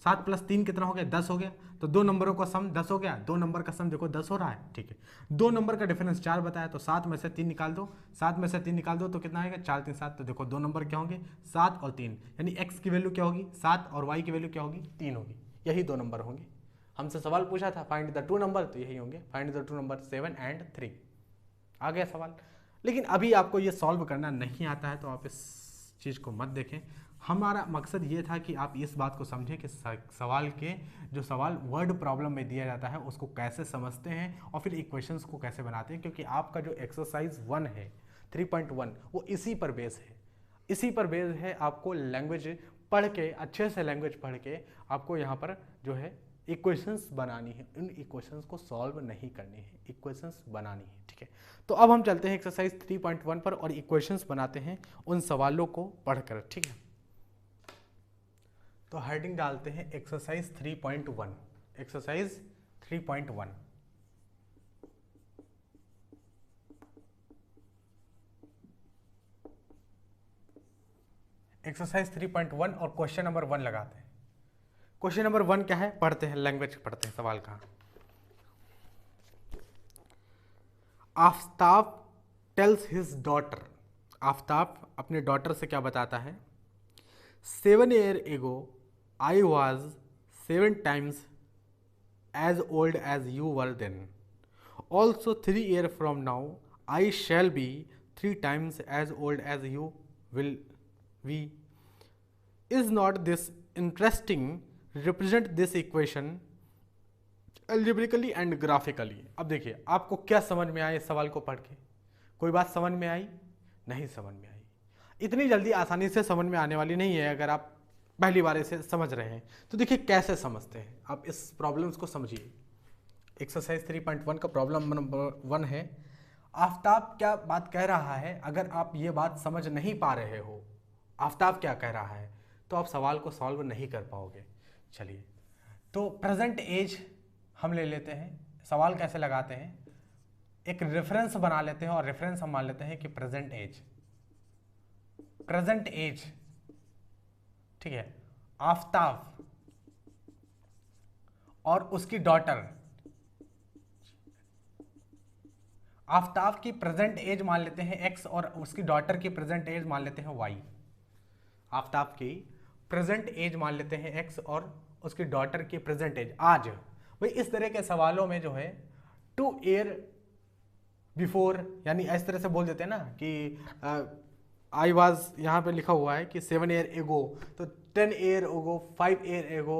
7 + 3 कितना हो गया, 10 हो गया। तो दो नंबरों का सम 10 हो गया, दो नंबर का सम देखो 10 हो रहा है, ठीक है। दो नंबर का डिफरेंस 4 बताया, तो 7 में से 3 निकाल दो, 7 में से 3 निकाल दो तो कितना आएगा, 4 3 7। तो देखो दो नंबर क्या होंगे, 7 और 3, यानी x की वैल्यू क्या होगी 7 और y की वैल्यू क्या होगी 3 होगी। यही दो नंबर होंगे। हमसे सवाल पूछा था फाइंड द टू नंबर, तो यही होंगे, फाइंड द टू नंबर 7 और 3। आ गया सवाल। लेकिन अभी आपको ये सॉल्व करना नहीं आता है तो आप इस चीज़ को मत देखें। हमारा मकसद ये था कि आप इस बात को समझें कि सवाल के जो सवाल वर्ड प्रॉब्लम में दिया जाता है उसको कैसे समझते हैं और फिर इक्वेशंस को कैसे बनाते हैं, क्योंकि आपका जो एक्सरसाइज 1 है 3.1 वो इसी पर बेस है, इसी पर बेस है। आपको लैंग्वेज पढ़ के, अच्छे से लैंग्वेज पढ़ के आपको यहाँ पर जो है इक्वेशंस बनानी है, इन इक्वेशंस को सॉल्व नहीं करनी है, इक्वेशंस बनानी है, ठीक है। तो अब हम चलते हैं एक्सरसाइज 3.1 पर और इक्वेशंस बनाते हैं उन सवालों को पढ़कर, ठीक है। तो हेडिंग डालते हैं एक्सरसाइज 3.1, एक्सरसाइज 3.1। एक्सरसाइज 3.1 और क्वेश्चन नंबर 1 लगाते हैं। क्वेश्चन नंबर 1 क्या है, पढ़ते हैं, लैंग्वेज पढ़ते हैं सवाल का। Aftab tales his daughter, Aftab अपने डॉटर से क्या बताता है, 7 years ago I was 7 times as old as you were then. Also 3 years from now I shall be 3 times as old as you will be. Is not this interesting? Represent this equation algebraically and graphically. अब देखिए आपको क्या समझ में आया इस सवाल को पढ़ के, कोई बात समझ में आई, नहीं समझ में आई। इतनी जल्दी आसानी से समझ में आने वाली नहीं है अगर आप पहली बार इसे समझ रहे हैं। तो देखिए कैसे समझते हैं, आप इस प्रॉब्लम्स को समझिए। एक्सरसाइज 3.1 का प्रॉब्लम नंबर 1 है। आफ्ताब क्या बात कह रहा है, अगर आप ये बात समझ नहीं पा रहे हो आफ्ताब क्या कह रहा है तो आप सवाल को सॉल्व नहीं कर पाओगे। चलिए तो प्रेजेंट एज हम ले लेते हैं। सवाल कैसे लगाते हैं, एक रेफरेंस बना लेते हैं और रेफरेंस हम मान लेते हैं कि प्रेजेंट एज, प्रेजेंट एज, ठीक है। आफ्ताब और उसकी डॉटर, आफ्ताब की प्रेजेंट एज मान लेते हैं x और उसकी डॉटर की प्रेजेंट एज मान लेते हैं y। आफ्ताब की प्रेजेंट एज मान लेते हैं x और उसकी डॉटर की प्रेजेंट एज आज। भाई इस तरह के सवालों में जो है 2 years बिफोर, यानी इस तरह से बोल देते हैं ना कि आई वॉज, यहाँ पे लिखा हुआ है कि 7 years ago, तो 10 years ago, 5 years ago,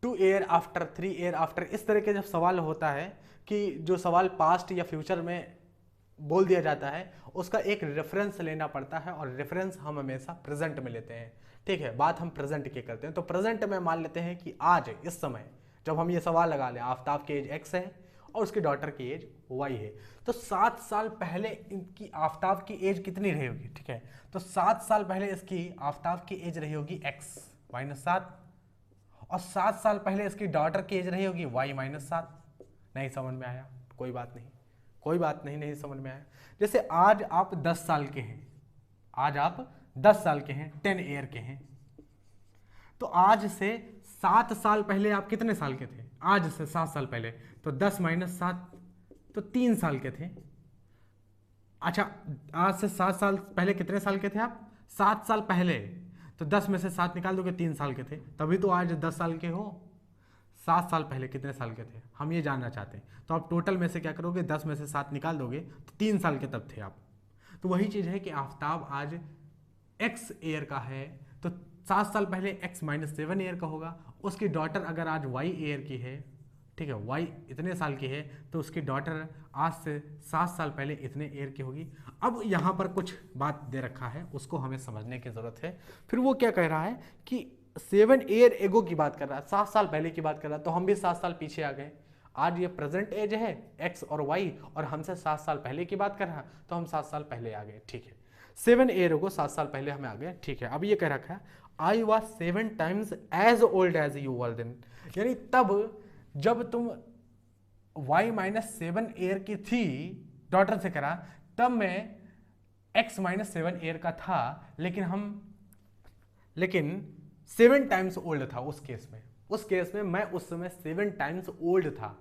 2 years after, 3 years after। इस तरह के जब सवाल होता है कि जो सवाल पास्ट या फ्यूचर में बोल दिया जाता है उसका एक रेफरेंस लेना पड़ता है और रेफरेंस हम हमेशा प्रेजेंट में लेते हैं, ठीक है। बात हम प्रेजेंट की करते हैं, तो प्रेजेंट में मान लेते हैं कि आज इस समय जब हम ये सवाल लगा लें, आफ्ताब की एज x है और उसकी डॉटर की एज y है, तो 7 साल पहले इनकी आफ्ताब की एज कितनी रही होगी, ठीक है। तो 7 साल पहले इसकी आफ्ताब की एज रही होगी x -7 और 7 साल पहले इसकी डॉटर की एज रही होगी y -7। नहीं समझ में आया, कोई बात नहीं, कोई बात नहीं, नहीं समझ में आया। जैसे आज आप 10 साल के हैं, आज आप 10 साल के हैं, 10 ईयर के हैं, तो आज से 7 साल पहले आप कितने साल के थे, आज से 7 साल पहले, तो 10 - 7 तो 3 साल के थे। अच्छा आज से 7 साल पहले कितने साल के थे आप, 7 साल पहले, तो 10 में से 7 निकाल दोगे 3 साल के थे, तभी तो आज 10 साल के हो। 7 साल पहले कितने साल के थे हम ये जानना चाहते हैं, तो आप टोटल में से क्या करोगे, 10 में से 7 निकाल दोगे तो 3 साल के तब थे आप। तो वही चीज़ है कि आफ्ताब आज x ईयर का है तो 7 साल पहले x -7 ईयर का होगा। उसकी डॉटर अगर आज y ईयर की है, ठीक है, y इतने साल की है, तो उसकी डॉटर आज से 7 साल पहले इतने ईयर की होगी। अब यहाँ पर कुछ बात दे रखा है उसको हमें समझने की ज़रूरत है। फिर वो क्या कह रहा है कि 7 years ago की बात कर रहा है, 7 साल पहले की बात कर रहा है, तो हम भी 7 साल पीछे आ गए। आज ये प्रेजेंट एज है x और y और हमसे 7 साल पहले की बात कर रहा है, तो हम 7 साल पहले आ गए, ठीक है। 7 years ago 7 साल पहले हमें आ गए, ठीक है। अब ये कह रखा है I was 7 times as old as you were then, यानी तब जब तुम y माइनस 7 ईयर की थी, डॉटर से करा, तब मैं x माइनस 7 ईयर का था, लेकिन 7 टाइम्स ओल्ड था उस केस में मैं उस समय 7 टाइम्स ओल्ड था,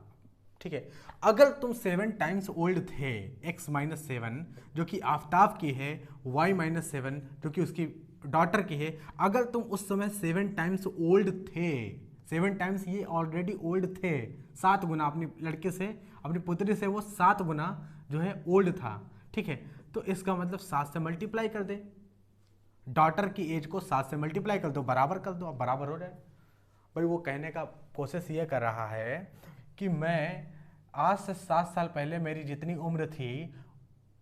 ठीक है। अगर तुम 7 टाइम्स ओल्ड थे, x माइनस 7 जो कि आफ्ताब की है, y माइनस 7 जो कि उसकी डॉटर की है, अगर तुम उस समय 7 टाइम्स ओल्ड थे, 7 टाइम्स ये ऑलरेडी ओल्ड थे, 7 गुना अपनी लड़के से, अपनी पुत्री से वो 7 गुना जो है ओल्ड था, ठीक है। तो इसका मतलब 7 से मल्टीप्लाई कर दे, डॉटर की एज को 7 से मल्टीप्लाई कर दो, बराबर कर दो, अब बराबर हो जाए। भाई वो कहने का कोशिश ये कर रहा है कि मैं आज से 7 साल पहले मेरी जितनी उम्र थी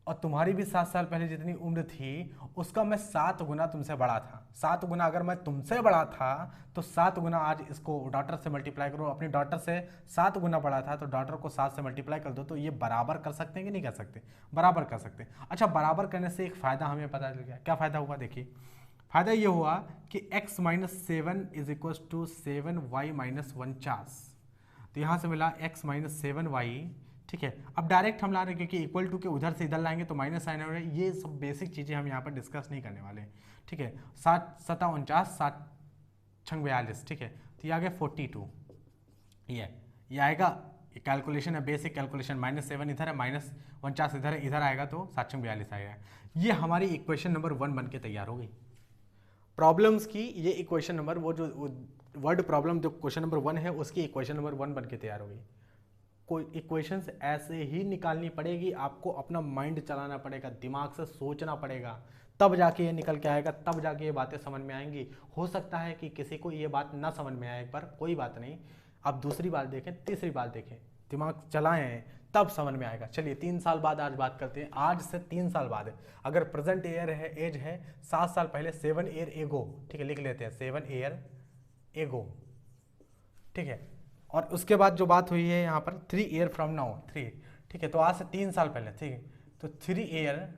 और तुम्हारी भी 7 साल पहले जितनी उम्र थी, उसका मैं 7 गुना तुमसे बड़ा था। 7 गुना अगर मैं तुमसे बड़ा था तो 7 गुना आज इसको डॉटर से मल्टीप्लाई करो, अपनी डॉटर से 7 गुना बड़ा था तो डॉटर को 7 से मल्टीप्लाई कर दो, तो ये बराबर कर सकते हैं कि नहीं कर सकते? बराबर कर सकते हैं। अच्छा, बराबर करने से एक फ़ायदा हमें पता चल गया। क्या फ़ायदा हुआ? देखिए, फ़ायदा ये हुआ कि x minus 7 is equal to 7y minus 49, तो यहाँ से मिला x माइनस 7y, ठीक है। अब डायरेक्ट हम ला रहे हैं क्योंकि इक्वल टू के उधर से इधर लाएंगे तो माइनस साइन हो रहा है। ये सब बेसिक चीज़ें हम यहाँ पर डिस्कस नहीं करने वाले हैं, ठीक है। 7 7 49, 7 6 42, ठीक है। तो ये आ गया 42, ये आएगा, ये कैलकुलेशन है, बेसिक कैलकुलेशन। माइनस 7 इधर है, माइनस 49 इधर है, इधर आएगा तो 7 6 42 आएगा। ये हमारी इक्वेशन नंबर 1 बन के तैयार हो गई प्रॉब्लम्स की। ये इक्वेशन नंबर, वो जो वर्ड प्रॉब्लम जो क्वेश्चन नंबर 1 है उसकी इक्वेशन नंबर 1 बन के तैयार हो गई। कोई इक्वेशंस ऐसे ही निकालनी पड़ेगी, आपको अपना माइंड चलाना पड़ेगा, दिमाग से सोचना पड़ेगा, तब जाके ये निकल के आएगा, तब जाके ये बातें समझ में आएंगी। हो सकता है कि किसी को ये बात ना समझ में आए, पर कोई बात नहीं, आप दूसरी बात देखें, तीसरी बात देखें, दिमाग चलाएं, तब समझ में आएगा। चलिए 3 साल बाद आज बात करते हैं। आज से 3 साल बाद, अगर प्रेजेंट ईयर है, एज है 7 साल पहले, 7 ईयर एगो, ठीक है, लिख लेते हैं 7 ईयर एगो, ठीक है। और उसके बाद जो बात हुई है यहाँ पर 3 ईयर फ्रॉम नाउ, 3, ठीक है। तो आज से 3 साल पहले, ठीक है, तो 3 ईयर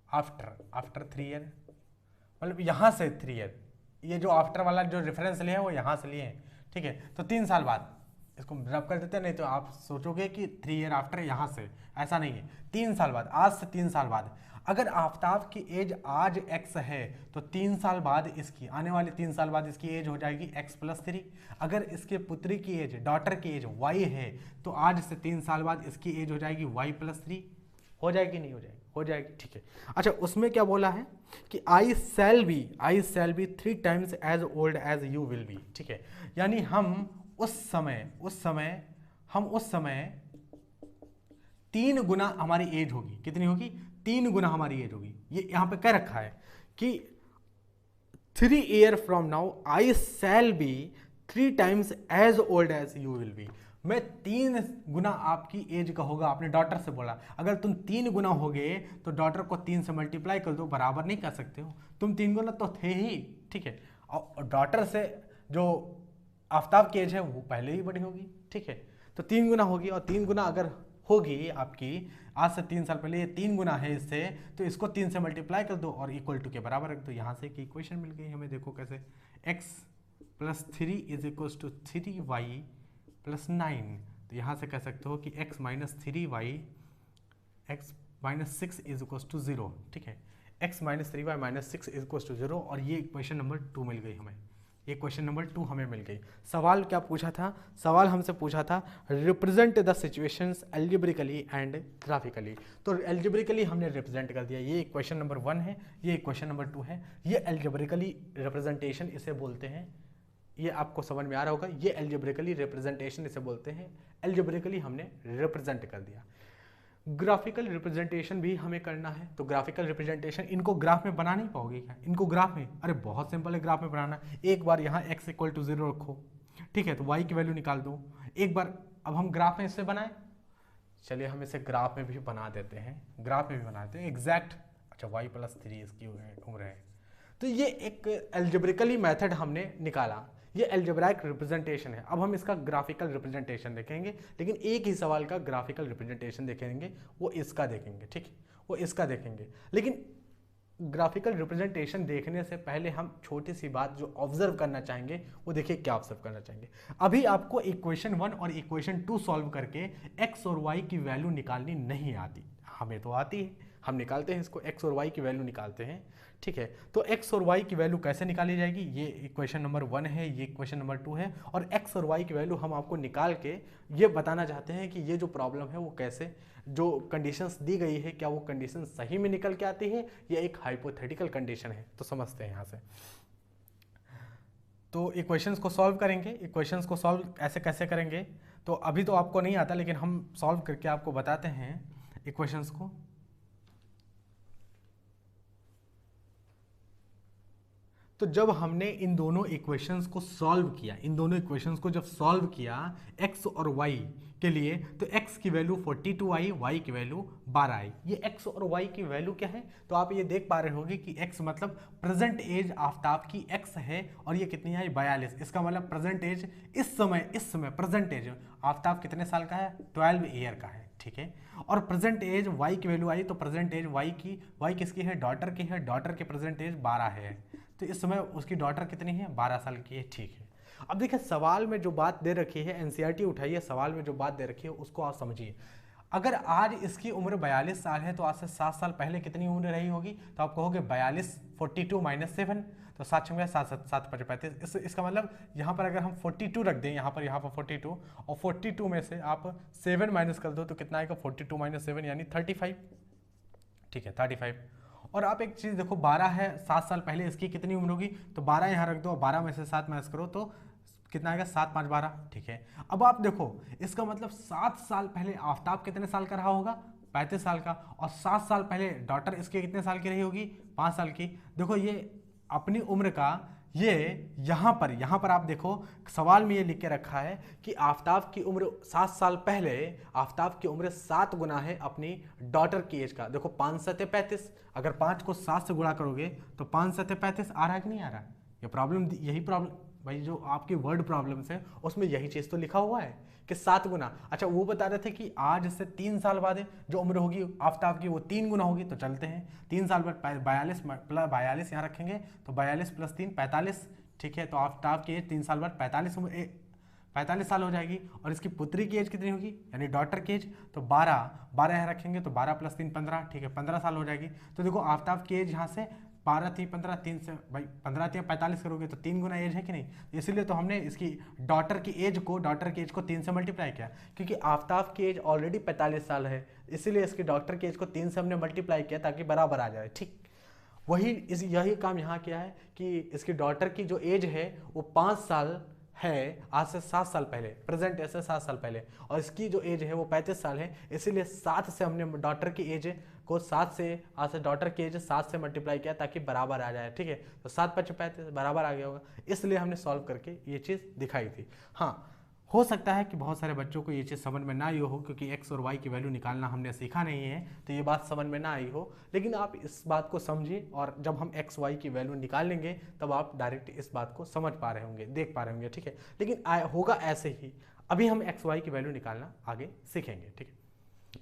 आफ्टर 3 ईयर, मतलब यहाँ से 3 ईयर, ये जो आफ्टर वाला जो रेफरेंस लिए हैं वो यहाँ से लिए हैं, ठीक है। तो 3 साल बाद इसको रब कर देते हैं, नहीं तो आप सोचोगे कि 3 ईयर आफ्टर यहाँ से, ऐसा नहीं है। 3 साल बाद, आज से 3 साल बाद, अगर आफ्ताब की एज आज x है तो 3 साल बाद इसकी, आने वाले 3 साल बाद इसकी एज हो जाएगी x प्लस 3। अगर इसके पुत्री की एज, डॉटर की एज y है तो आज से 3 साल बाद इसकी एज हो जाएगी y प्लस 3। हो जाएगी नहीं हो जाएगी? हो जाएगी, ठीक है। अच्छा, उसमें क्या बोला है कि I shall be 3 times as old as you will be, ठीक है। यानी हम उस समय 3 गुना हमारी एज होगी। कितनी होगी? 3 गुना हमारी एज होगी। ये यहाँ पे कह रखा है कि 3 year from now I shall be 3 times as old as you will be. मैं 3 गुना आपकी एज का होगा, आपने डॉटर से बोला। अगर तुम 3 गुना हो गए तो डॉटर को 3 से मल्टीप्लाई कर दो, बराबर नहीं कर सकते हो, तुम 3 गुना तो थे ही, ठीक है। और डॉटर से जो आफ्ताब की एज है वो पहले ही बड़ी होगी, ठीक है। तो 3 गुना होगी, और 3 गुना अगर होगी आपकी आज से 3 साल पहले, ये 3 गुना है इससे, तो इसको 3 से मल्टीप्लाई कर दो और इक्वल टू के बराबर रख दो। यहाँ से एक इक्वेशन मिल गई हमें, देखो कैसे, x plus 3 is equal to 3y plus 9। तो यहाँ से कह सकते हो कि x minus 3y x minus 6 is equal to 0, ठीक है। x minus 3y minus 6 is equal to 0, और ये इक्वेशन नंबर 2 मिल गई हमें। ये क्वेश्चन नंबर 2 हमें मिल गई। सवाल क्या पूछा था? सवाल हमसे पूछा था represent the situations algebraically and graphically. तो एल्जेब्रिकली हमने रिप्रेजेंट कर दिया। ये क्वेश्चन नंबर 1 है, ये क्वेश्चन नंबर 2 है। ये एल्जेब्रिकली रिप्रेजेंटेशन इसे बोलते हैं, ये आपको समझ में आ रहा होगा। ये एल्जेब्रिकली रिप्रेजेंटेशन इसे बोलते हैं। एल्जेब्रिकली हमने रिप्रेजेंट कर दिया। ग्राफिकल रिप्रेजेंटेशन भी हमें करना है। तो ग्राफिकल रिप्रेजेंटेशन, इनको ग्राफ में बना नहीं पाओगे क्या? इनको ग्राफ में, अरे बहुत सिंपल है ग्राफ में बनाना। एक बार यहाँ x इक्वल टू 0 रखो, ठीक है, तो y की वैल्यू निकाल दो। एक बार अब हम ग्राफ में इससे बनाएं, चलिए हम इसे ग्राफ में भी बना देते हैं, ग्राफ में भी बना देते हैं एग्जैक्ट। अच्छा, y प्लस 3 इसकी उम्र है। तो ये एक एल्जेब्रिकली मेथड हमने निकाला, ये एल्जेब्राइक रिप्रेजेंटेशन है। अब हम इसका ग्राफिकल रिप्रेजेंटेशन देखेंगे, लेकिन एक ही सवाल का ग्राफिकल रिप्रेजेंटेशन देखेंगे, वो इसका देखेंगे, ठीक है, वो इसका देखेंगे। लेकिन ग्राफिकल रिप्रेजेंटेशन देखने से पहले हम छोटी सी बात जो ऑब्जर्व करना चाहेंगे वो देखिए क्या ऑब्जर्व करना चाहेंगे। अभी आपको इक्वेशन 1 और इक्वेशन 2 सॉल्व करके x और y की वैल्यू निकालनी नहीं आती, हमें तो आती है, हम निकालते हैं इसको, x और y की वैल्यू निकालते हैं, ठीक है। तो x और y की वैल्यू कैसे निकाली जाएगी, ये इक्वेशन नंबर 1 है, ये इक्वेशन नंबर 2 है, और x और y की वैल्यू हम आपको निकाल के ये बताना चाहते हैं कि ये जो प्रॉब्लम है वो कैसे, जो कंडीशंस दी गई है क्या वो कंडीशन सही में निकल के आती है या एक हाइपोथेटिकल कंडीशन है। तो समझते हैं यहाँ से। तो इक्वेशंस को सॉल्व करेंगे, इक्वेशंस को सॉल्व ऐसे कैसे करेंगे, तो अभी तो आपको नहीं आता लेकिन हम सॉल्व करके आपको बताते हैं इक्वेशंस को। तो जब हमने इन दोनों इक्वेशंस को सॉल्व किया, इन दोनों इक्वेशंस को जब सॉल्व किया x और y के लिए, तो x की वैल्यू 42 आई, y की वैल्यू 12 आई। ये x और y की वैल्यू क्या है, तो आप ये देख पा रहे होंगे कि x मतलब प्रेजेंट एज आफ्ताब की x है, और ये कितनी आई 42। इसका मतलब प्रेजेंट एज इस समय प्रेजेंट एज आफ्ताब कितने साल का है, 12 ईयर का है, ठीक है। और प्रेजेंट एज y की वैल्यू आई, तो प्रेजेंट एज y किसकी है, डॉटर की है, डॉटर की प्रेजेंट एज 12 है, तो इस समय उसकी डॉटर कितनी है, 12 साल की है, ठीक है। अब देखिए सवाल में जो बात दे रखी है, एनसीईआरटी उठाइए, सवाल में जो बात दे रखी है उसको आप समझिए। अगर आज इसकी उम्र 42 साल है तो आज से 7 साल पहले कितनी उम्र रही होगी, तो आप कहोगे 42 42 माइनस 7, तो 7 छंगे 7 7 5 35। इसका मतलब यहाँ पर अगर हम 42 रख दें, यहाँ पर 42, और 42 में से आप 7 माइनस कर दो तो कितना आएगा, 42 माइनस 7 यानी 35, ठीक है 35। और आप एक चीज़ देखो, 12 है, 7 साल पहले इसकी कितनी उम्र होगी, तो 12 यहाँ रख दो, 12 में से 7 माइनस करो तो कितना आएगा, 7 5 12, ठीक है। अब आप देखो इसका मतलब 7 साल पहले आफ्ताब कितने साल का रहा होगा, 35 साल का, और 7 साल पहले डॉटर इसके कितने साल की रही होगी, 5 साल की। देखो ये अपनी उम्र का, ये यहाँ पर आप देखो सवाल में ये लिख के रखा है कि आफ्ताब की उम्र 7 साल पहले आफ्ताब की उम्र 7 गुना है अपनी डॉटर की एज का। देखो 5 7 35, अगर 5 को 7 से गुणा करोगे तो 5 7 35 आ रहा है कि नहीं आ रहा। ये प्रॉब्लम, यही प्रॉब्लम भाई जो आपकी वर्ड प्रॉब्लम्स है उसमें यही चीज़ तो लिखा हुआ है कि 7 गुना। अच्छा वो बता रहे थे कि आज से 3 साल बाद जो उम्र होगी आफ्ताब की वो 3 गुना होगी, तो चलते हैं 3 साल बाद 42 यहाँ रखेंगे तो 42 प्लस 3 45, ठीक है। तो आफ्ताब की एज 3 साल बाद 45 साल हो जाएगी, और इसकी पुत्री की एज कितनी होगी यानी डॉटर की एज, तो 12 यहाँ रखेंगे तो 12 प्लस 3 15, ठीक है 15 साल हो जाएगी। तो देखो आफ्ताब की एज यहाँ से 12 थी 15, 3 से भाई 15 थी 45 करोगे तो 3 गुना एज है कि नहीं, इसीलिए तो हमने इसकी डॉटर की एज को 3 से मल्टीप्लाई किया, क्योंकि आफ्ताब की एज ऑलरेडी 45 साल है, इसीलिए इसकी डॉटर की एज को 3 से हमने मल्टीप्लाई किया ताकि बराबर आ जाए, ठीक। यही काम यहाँ किया है कि इसकी डॉटर की जो एज है वो 5 साल है आज से 7 साल पहले, प्रेजेंट ऐसे 7 साल पहले, और इसकी जो एज है वो 35 साल है, इसीलिए 7 से हमने डॉटर की एज को 7 से आज से डॉटर की एज 7 से मल्टीप्लाई किया ताकि बराबर आ जाए, ठीक है। तो 7 5 35 बराबर आ गया होगा, इसलिए हमने सॉल्व करके ये चीज़ दिखाई थी। हाँ हो सकता है कि बहुत सारे बच्चों को ये चीज़ समझ में ना आई हो, क्योंकि x और y की वैल्यू निकालना हमने सीखा नहीं है, तो ये बात समझ में ना आई हो, लेकिन आप इस बात को समझिए, और जब हम x y की वैल्यू निकालेंगे तब आप डायरेक्ट इस बात को समझ पा रहे होंगे, देख पा रहे होंगे, ठीक है। लेकिन होगा ऐसे ही, अभी हम x y की वैल्यू निकालना आगे सीखेंगे, ठीक है।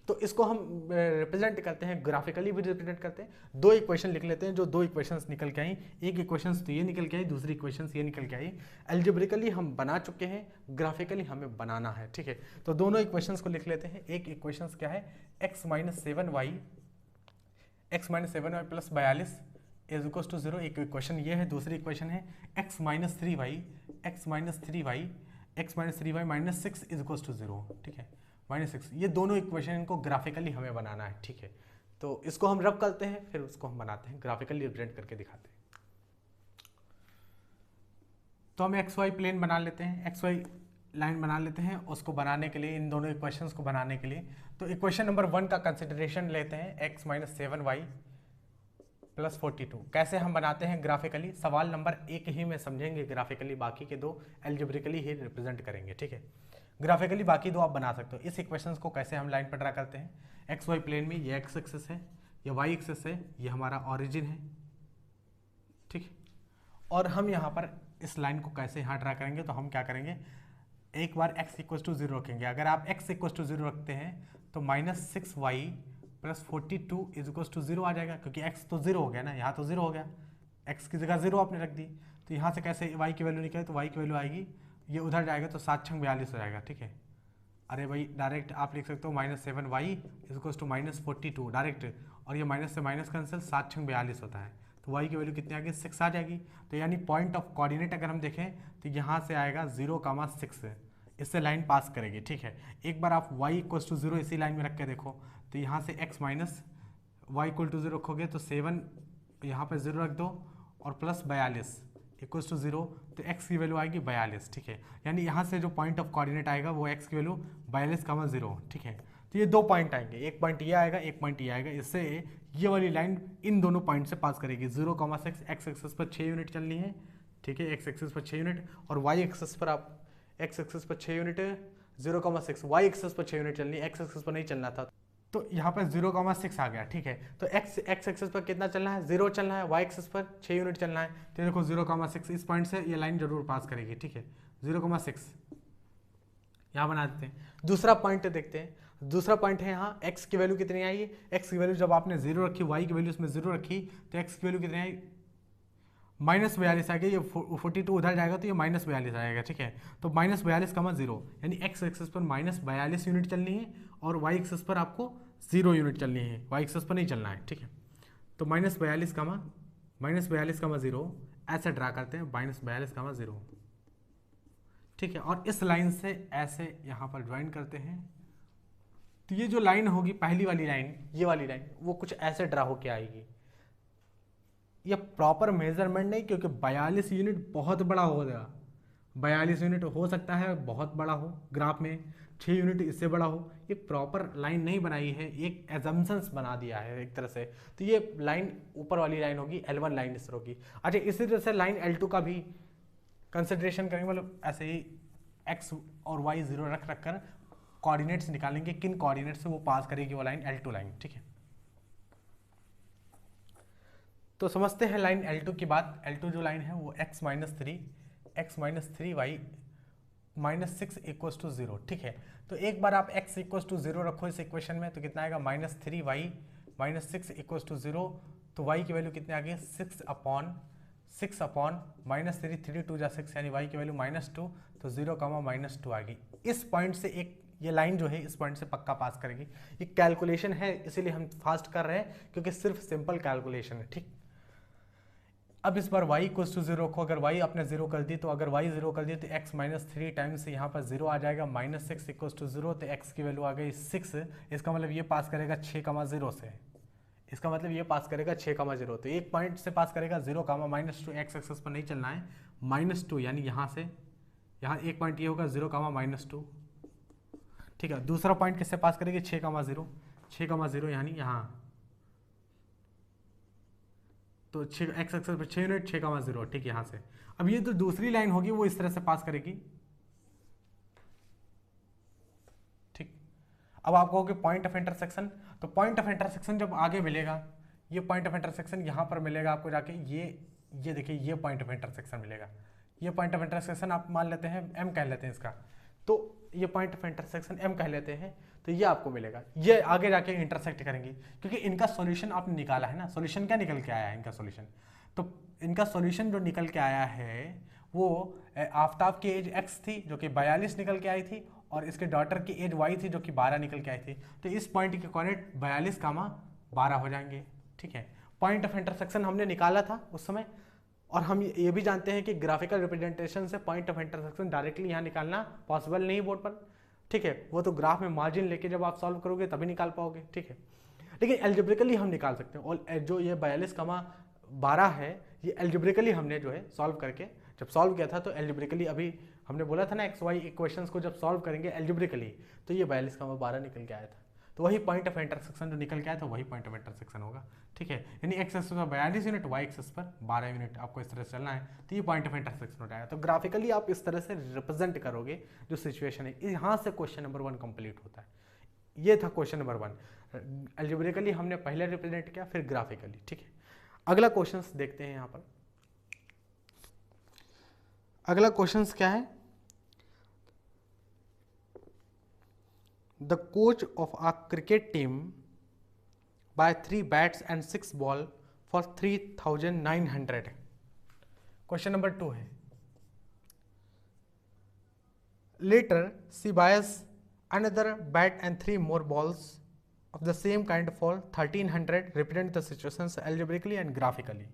तो इसको हम रिप्रेजेंट करते हैं, ग्राफिकली भी रिप्रेजेंट करते हैं। 2 इक्वेशन लिख लेते हैं जो 2 इक्वेशंस निकल के आई, एक इक्वेशंस तो ये निकल के आई, दूसरी इक्वेशंस ये निकल के आई। एल्जेब्रिकली हम बना चुके हैं, ग्राफिकली हमें बनाना है, ठीक है। तो दोनों इक्वेशंस को लिख लेते हैं। एक इक्वेशंस क्या है, x minus 7y plus 42 is equal to 0, एक इक्वेशन ये है। दूसरी इक्वेशन है x minus 3y minus 6 is equal to 0, ठीक है -6। ये दोनों इक्वेशन को ग्राफिकली हमें बनाना है, ठीक है। तो इसको हम रब करते हैं, फिर उसको हम बनाते हैं, ग्राफिकली रिप्रेजेंट करके दिखाते हैं। तो हम XY प्लेन बना लेते हैं, XY लाइन बना लेते हैं। उसको बनाने के लिए, इन दोनों इक्वेशंस को बनाने के लिए, तो इक्वेशन नंबर 1 का कंसिडरेशन लेते हैं, x माइनस 7y प्लस 42। कैसे हम बनाते हैं ग्राफिकली, सवाल नंबर 1 ही में समझेंगे ग्राफिकली, बाकी के 2 एल्जेब्रिकली ही रिप्रेजेंट करेंगे, ठीक है। ग्राफिकली बाकी 2 आप बना सकते हो। इस इक्वेशंस को कैसे हम लाइन पर ड्रा करते हैं, XY प्लेन में ये x एक्सिस है, ये y एक्सिस है, ये हमारा ऑरिजिन है, ठीक। और हम यहाँ पर इस लाइन को कैसे यहाँ ड्रा करेंगे, तो हम क्या करेंगे, एक बार x इक्वल टू 0 रखेंगे। अगर आप x इक्वल टू 0 रखते हैं तो -6y plus 42 is equal to 0 आ जाएगा, क्योंकि x तो 0 हो गया ना, यहाँ तो 0 हो गया, x की जगह 0 आपने रख दी। तो यहाँ से कैसे y की वैल्यू निकले, तो y की वैल्यू आएगी, ये उधर जाएगा तो 7 छंग 42 हो जाएगा, ठीक है। अरे भाई डायरेक्ट आप लिख सकते हो -7y is equal to -42 direct, और ये माइनस से माइनस कैंसिल, 7 छंग 42 होता है, तो y की वैल्यू कितनी आ गई, 6 आ जाएगी। तो यानी पॉइंट ऑफ कोऑर्डिनेट अगर हम देखें तो यहाँ से आएगा 0,6, इससे लाइन पास करेगी, ठीक है। एक बार आप y इक्वल टू 0 इसी लाइन में रख के देखो, तो यहाँ से x minus y equal to 0 रखोगे तो 7 यहाँ पर 0 रख दो और प्लस 42 इक्वल टू 0, तो x की वैल्यू आएगी 42, ठीक है। यानी यहाँ से जो पॉइंट ऑफ कोऑर्डिनेट आएगा वो x की वैल्यू 42,0, ठीक है। तो ये दो पॉइंट आएंगे, एक पॉइंट ये आएगा, एक पॉइंट ये आएगा, इससे ये वाली लाइन इन दोनों पॉइंट से पास करेगी। 0,6 एक्स एक्सिस पर 6 यूनिट चलनी है, ठीक है, एक्स एक्सिस पर 6 यूनिट, और वाई एक्सिस पर आप एक्स एक्सिस पर 6 यूनिट 0,6, वाई एक्सिस पर 6 यूनिट चलनी है, एक्स एक्सिस पर नहीं चलना था, तो यहाँ पर 0,6 आ गया, ठीक है। तो एक्स एक्सिस पर कितना चलना है, 0 चलना है, वाई एक्सिस पर 6 यूनिट चलना है, तो देखो 0,6 इस पॉइंट से ये लाइन जरूर पास करेगी, ठीक है। 0,6 यहाँ बना देते हैं। दूसरा पॉइंट देखते हैं, दूसरा पॉइंट है यहाँ x की वैल्यू कितनी आई, x की वैल्यू जब आपने 0 रखी, y की वैल्यू इसमें 0 रखी, तो x की वैल्यू कितनी आई, -42 आ गई। ये 42 उधर जाएगा तो ये -42 आएगा, ठीक है। तो -42,0 यानी x एक्सिस पर -42 यूनिट चलनी है और y एक्सिस पर आपको 0 यूनिट चलनी है, y एक्सिस पर नहीं चलना है, ठीक है। तो -42,0 ऐसे ड्रा करते हैं, -42,0, ठीक है। और इस लाइन से ऐसे यहाँ पर ज्वाइन करते हैं, तो ये जो लाइन होगी पहली वाली लाइन, ये वाली लाइन, वो कुछ ऐसे ड्रा होके आएगी। ये प्रॉपर मेजरमेंट नहीं, क्योंकि 42 यूनिट बहुत बड़ा हो गया, 42 यूनिट हो सकता है बहुत बड़ा हो ग्राफ में, 6 यूनिट इससे बड़ा हो, ये प्रॉपर लाइन नहीं बनाई है, एक एजम्पशंस बना दिया है एक तरह से। तो ये लाइन ऊपर वाली लाइन होगी L1 लाइन इस तरह की। अच्छा, इसी तरह से लाइन L2 का भी कंसिडरेशन करेंगे, मतलब ऐसे ही x और y 0 रख कर कोऑर्डिनेट्स निकालेंगे, किन कोऑर्डिनेट से वो पास करेगी वो लाइन L2 लाइन, ठीक है। तो समझते हैं लाइन L2 की बात। L2 जो लाइन है वो x minus 3y -6 equal to 0, ठीक है। तो एक बार आप x इक्वल टू 0 रखो इस इक्वेशन में, तो कितना आएगा, -3y -6 इक्वल टू 0, तो y की वैल्यू कितनी आ गई, 6 अपॉन -3, 3 2 जा 6, यानी y की वैल्यू -2, तो 0, -2 आ गई। इस पॉइंट से एक ये लाइन जो है इस पॉइंट से पक्का पास करेगी। ये कैलकुलेशन है इसीलिए हम फास्ट कर रहे हैं, क्योंकि सिर्फ सिंपल कैलकुलेशन है, ठीक। अब इस बार y इक्वल टू 0 रखो, अगर y आपने 0 कर दी, तो अगर y 0 कर दी तो x -3 टाइम्स यहाँ पर 0 आ जाएगा, -6 इक्वल टू 0, तो x की वैल्यू आ गई 6। इसका मतलब ये पास करेगा 6,0 से, इसका मतलब ये पास करेगा 6,0, तो एक पॉइंट से पास करेगा 0, -2, एक्स एक्सिस पर नहीं चलना है, -2, यानी यहाँ से यहाँ एक पॉइंट ये होगा 0, -2, ठीक है। दूसरा पॉइंट किससे पास करेगी, 6,0 यानी यहाँ, तो 6 एक्स एक्सिस पर 6 यूनिट, 6,0, ठीक है। यहाँ से अब ये तो दूसरी लाइन होगी वो इस तरह से पास करेगी, ठीक। अब आप कहोगे पॉइंट ऑफ इंटरसेक्शन, तो पॉइंट ऑफ इंटरसेक्शन जब आगे मिलेगा, ये पॉइंट ऑफ इंटरसेक्शन यहाँ पर मिलेगा आपको जाके, ये देखिए ये पॉइंट ऑफ इंटरसेक्शन मिलेगा, ये पॉइंट ऑफ इंटरसेक्शन आप मान लेते हैं M कह लेते हैं इसका, तो ये पॉइंट ऑफ इंटरसेक्शन M कह लेते हैं, तो ये आपको मिलेगा, ये आगे जाके इंटरसेक्ट करेंगे, क्योंकि इनका सॉल्यूशन आपने निकाला है ना। सॉल्यूशन क्या निकल के आया है इनका सॉल्यूशन, तो इनका सॉल्यूशन जो निकल के आया है वो आफ्ताब की एज x थी जो कि 42 निकल के आई थी, और इसके डॉटर की एज y थी जो कि 12 निकल के आई थी। तो इस पॉइंट के कोऑर्डिनेट 42,12 हो जाएंगे, ठीक है। पॉइंट ऑफ इंटरसेक्शन हमने निकाला था उस समय, और हम ये भी जानते हैं कि ग्राफिकल रिप्रेजेंटेशन से पॉइंट ऑफ इंटरसेक्शन डायरेक्टली यहाँ निकालना पॉसिबल नहीं बोर्ड पर, ठीक है। वो तो ग्राफ में मार्जिन लेके जब आप सॉल्व करोगे तभी निकाल पाओगे, ठीक है। लेकिन एल्जेब्रिकली हम निकाल सकते हैं, और जो ये 42,12 है ये एल्जेब्रिकली हमने जो है सॉल्व करके जब सॉल्व किया था, तो एल्जेब्रिकली अभी हमने बोला था ना एक्स वाई इक्वेशंस को जब सॉल्व करेंगे एल्जेब्रिकली, तो ये 42,12 निकल के आया था। तो वही पॉइंट ऑफ इंटरसेक्शन जो निकल के आया था वही पॉइंट ऑफ इंटरसेक्शन होगा, ठीक है। यानी एक्स एक्सिस पर 42 यूनिट, वाई एक्सिस पर 12 यूनिट आपको इस तरह से चलना है, तो ये पॉइंट ऑफ इंटरसेक्शन हो जाएगा। तो ग्राफिकली आप इस तरह से रिप्रेजेंट करोगे जो सिचुएशन है। यहाँ से क्वेश्चन नंबर 1 कंप्लीट होता है। ये था क्वेश्चन नंबर 1। अलजेब्रिकली हमने पहले रिप्रेजेंट किया, फिर ग्राफिकली, ठीक है। अगला क्वेश्चन देखते हैं। यहाँ पर अगला क्वेश्चन क्या है, the coach of a cricket team by 3 bats and 6 ball for 3,900. Question number 2 है. Later, she buys another bat and 3 more balls of the same kind for 1,300. Represent the situations algebraically and graphically.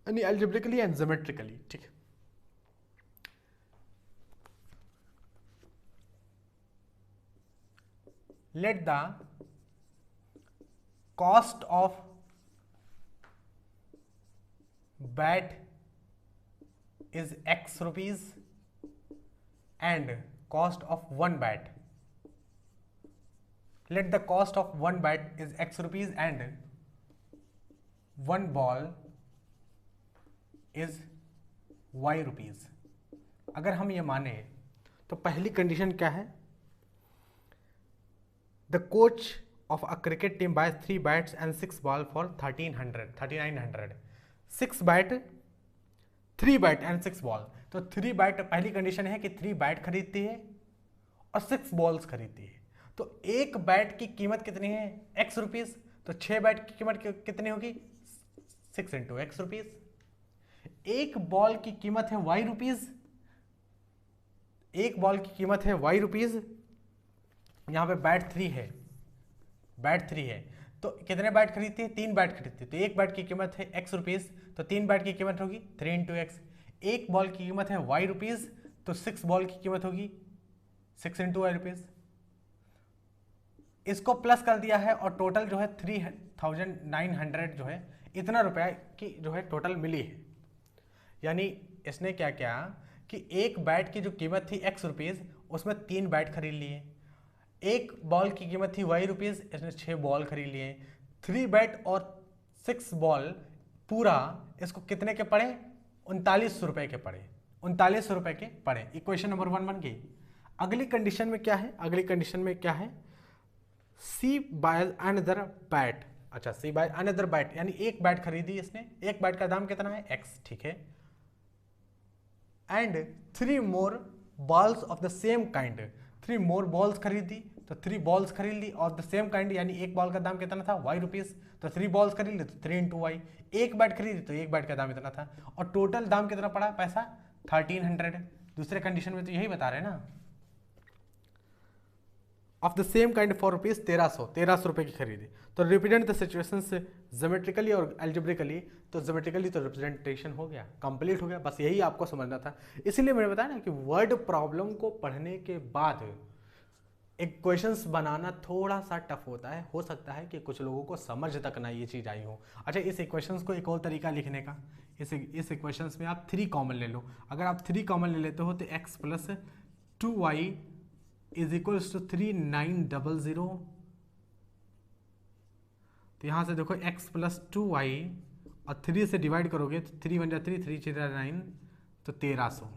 यानी algebraically and geometrically. ठीक है. Let the cost of bat is X rupees and cost of one bat. Let the cost of one bat is X rupees and one ball is Y rupees. अगर हम ये माने तो पहली condition क्या है? The coach of a cricket team buys 3 bats and 6 balls for 3,900. 6 bat, 3 bat and 6 ball. तो 3 bat, पहली कंडीशन है कि 3 बैट खरीदती है और 6 बॉल्स खरीदती है. तो एक बैट की कीमत कितनी है? X rupees. तो 6 बैट की कीमत कितनी होगी? 6 इंटू X रुपीज. एक बॉल की कीमत है Y रुपीज. एक बॉल की कीमत है Y रुपीज. यहां पे बैट 3 है, बैट 3 है. तो कितने बैट खरीदती है? 3 बैट खरीदती है. तो एक बैट की कीमत है X रुपीज. तो 3 बैट की कीमत होगी 3 इंटू एक्स. एक बॉल की कीमत है Y रुपीज. तो 6 बॉल की कीमत होगी 6 इंटू वाई रुपीज. इसको प्लस कर दिया है और टोटल जो है 3,900 जो है इतना रुपया की जो है टोटल मिली है. यानी इसने क्या किया कि एक बैट की जो कीमत थी X रुपीज, उसमें 3 बैट खरीद लिए. एक बॉल की कीमत थी Y रुपीज, इसने 6 बॉल खरीद लिए. 3 बैट और 6 बॉल पूरा इसको कितने के पड़े? 39 रुपए के पड़े. 39 रुपए के पड़े. इक्वेशन नंबर 1 बन गई. अगली कंडीशन में क्या है? अगली कंडीशन में क्या है? सी बाय अनदर बैट. अच्छा, सी बाय अनदर बैट यानी एक बैट खरीदी इसने. एक बैट का दाम कितना है? X. ठीक है. And 3 more balls of the same kind. 3 more balls खरीदी. तो 3 बॉल्स खरीद ली और द सेम काइंड यानी एक बॉल का दाम कितना था? Y rupees. तो 3 बॉल्स खरीद ली तो 3 इंटू वाई. एक बैट खरीदी तो एक बैट का दाम इतना था और टोटल दाम कितना पड़ा? पैसा 1,300. दूसरे कंडीशन में तो यही बता रहे हैं ना. Of the same kind for rupees 1300 रुपए की खरीदी. तो रिप्रेजेंट द सिचुएशन ज्योमेट्रिकली और एल्जेब्रिकली. तो ज्योमेट्रिकली तो रिप्रेजेंटेशन हो गया, कंप्लीट हो गया. बस यही आपको समझना था. इसीलिए मैंने बताया ना कि वर्ड प्रॉब्लम को पढ़ने के बाद इक्वेशंस बनाना थोड़ा सा टफ होता है. हो सकता है कि कुछ लोगों को समझ तक ना ये चीज़ आई हो. अच्छा, इस इक्वेशंस को एक और तरीका लिखने का, इस इक्वेशंस में आप 3 कॉमन ले लो. अगर आप 3 कॉमन ले लेते हो तो x plus 2y is equals to 3,900. तो यहाँ से देखो x प्लस 2y और 3 से डिवाइड करोगे तो 3 बन जाए 3, 3 6 9, तो 1300.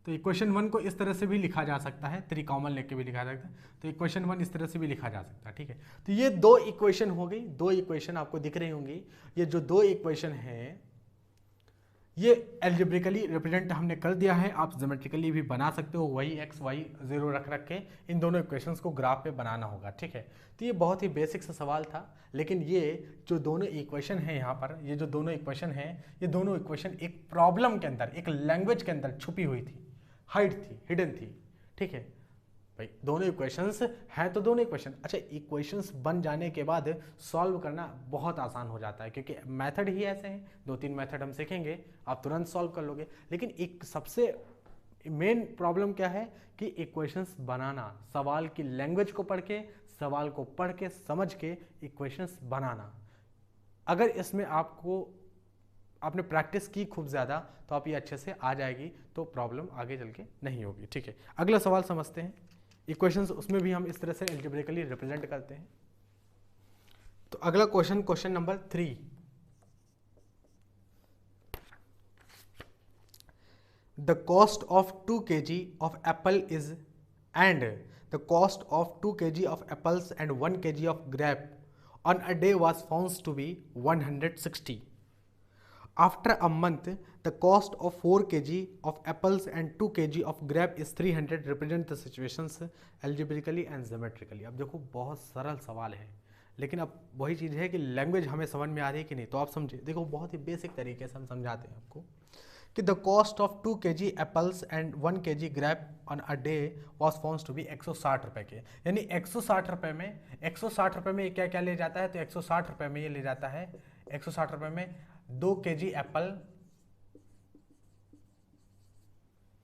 तो इक्वेशन 1 को इस तरह से भी लिखा जा सकता है, 3 कॉमन लेके भी लिखा जा सकता है. तो इक्वेशन 1 इस तरह से भी लिखा जा सकता है. ठीक है. तो ये 2 इक्वेशन हो गई. 2 इक्वेशन आपको दिख रही होंगी. ये जो 2 इक्वेशन है ये एल्जेब्रिकली रिप्रेजेंट हमने कर दिया है. आप ज्योमेट्रिकली भी बना सकते हो. वही x y 0 रख के इन दोनों इक्वेशंस को ग्राफ पे बनाना होगा. ठीक है. तो ये बहुत ही बेसिक सा सवाल था. लेकिन ये जो दोनों इक्वेशन है यहाँ पर, ये जो दोनों इक्वेशन है, ये दोनों इक्वेशन एक प्रॉब्लम के अंदर, एक लैंग्वेज के अंदर छुपी हुई थी, हाइड थी, हिडन थी. ठीक है भाई. दोनों इक्वेशंस हैं तो दोनों इक्वेशन. अच्छा, इक्वेशंस बन जाने के बाद सॉल्व करना बहुत आसान हो जाता है क्योंकि मेथड ही ऐसे हैं. 2-3 मेथड हम सीखेंगे, आप तुरंत सॉल्व कर लोगे. लेकिन एक सबसे मेन प्रॉब्लम क्या है कि इक्वेशंस बनाना, सवाल की लैंग्वेज को पढ़ के, सवाल को पढ़ के समझ के इक्वेशंस बनाना. अगर इसमें आपने प्रैक्टिस की खूब ज़्यादा तो आप ये अच्छे से आ जाएगी, तो प्रॉब्लम आगे चल के नहीं होगी. ठीक है. अगला सवाल समझते हैं. इक्वेशंस उसमें भी हम इस तरह से एल्जेब्रिकली रिप्रेजेंट करते हैं. तो अगला question number 3. The cost of 2 kg of apple is and the cost of 2 kg of apples and 1 kg of grape on a day was found to be 160. After a month, the cost of 4 kg of apples and 2 kg of grape is 300. Represent the situations algebraically and geometrically. अब देखो बहुत सरल सवाल है, लेकिन अब वही चीज़ है कि लैंग्वेज हमें समझ में आ रही है कि नहीं। तो आप समझे, देखो बहुत ही बेसिक तरीके से हम समझाते हैं आपको कि the cost of 2 kg apples and 1 kg grape on a day was found to be 160 रुपये के। यानी 160 रुपये में क्या क्या ले जाता है, तो 160 रुपये में ये ले जाता है, 160 रुपये में 2 kg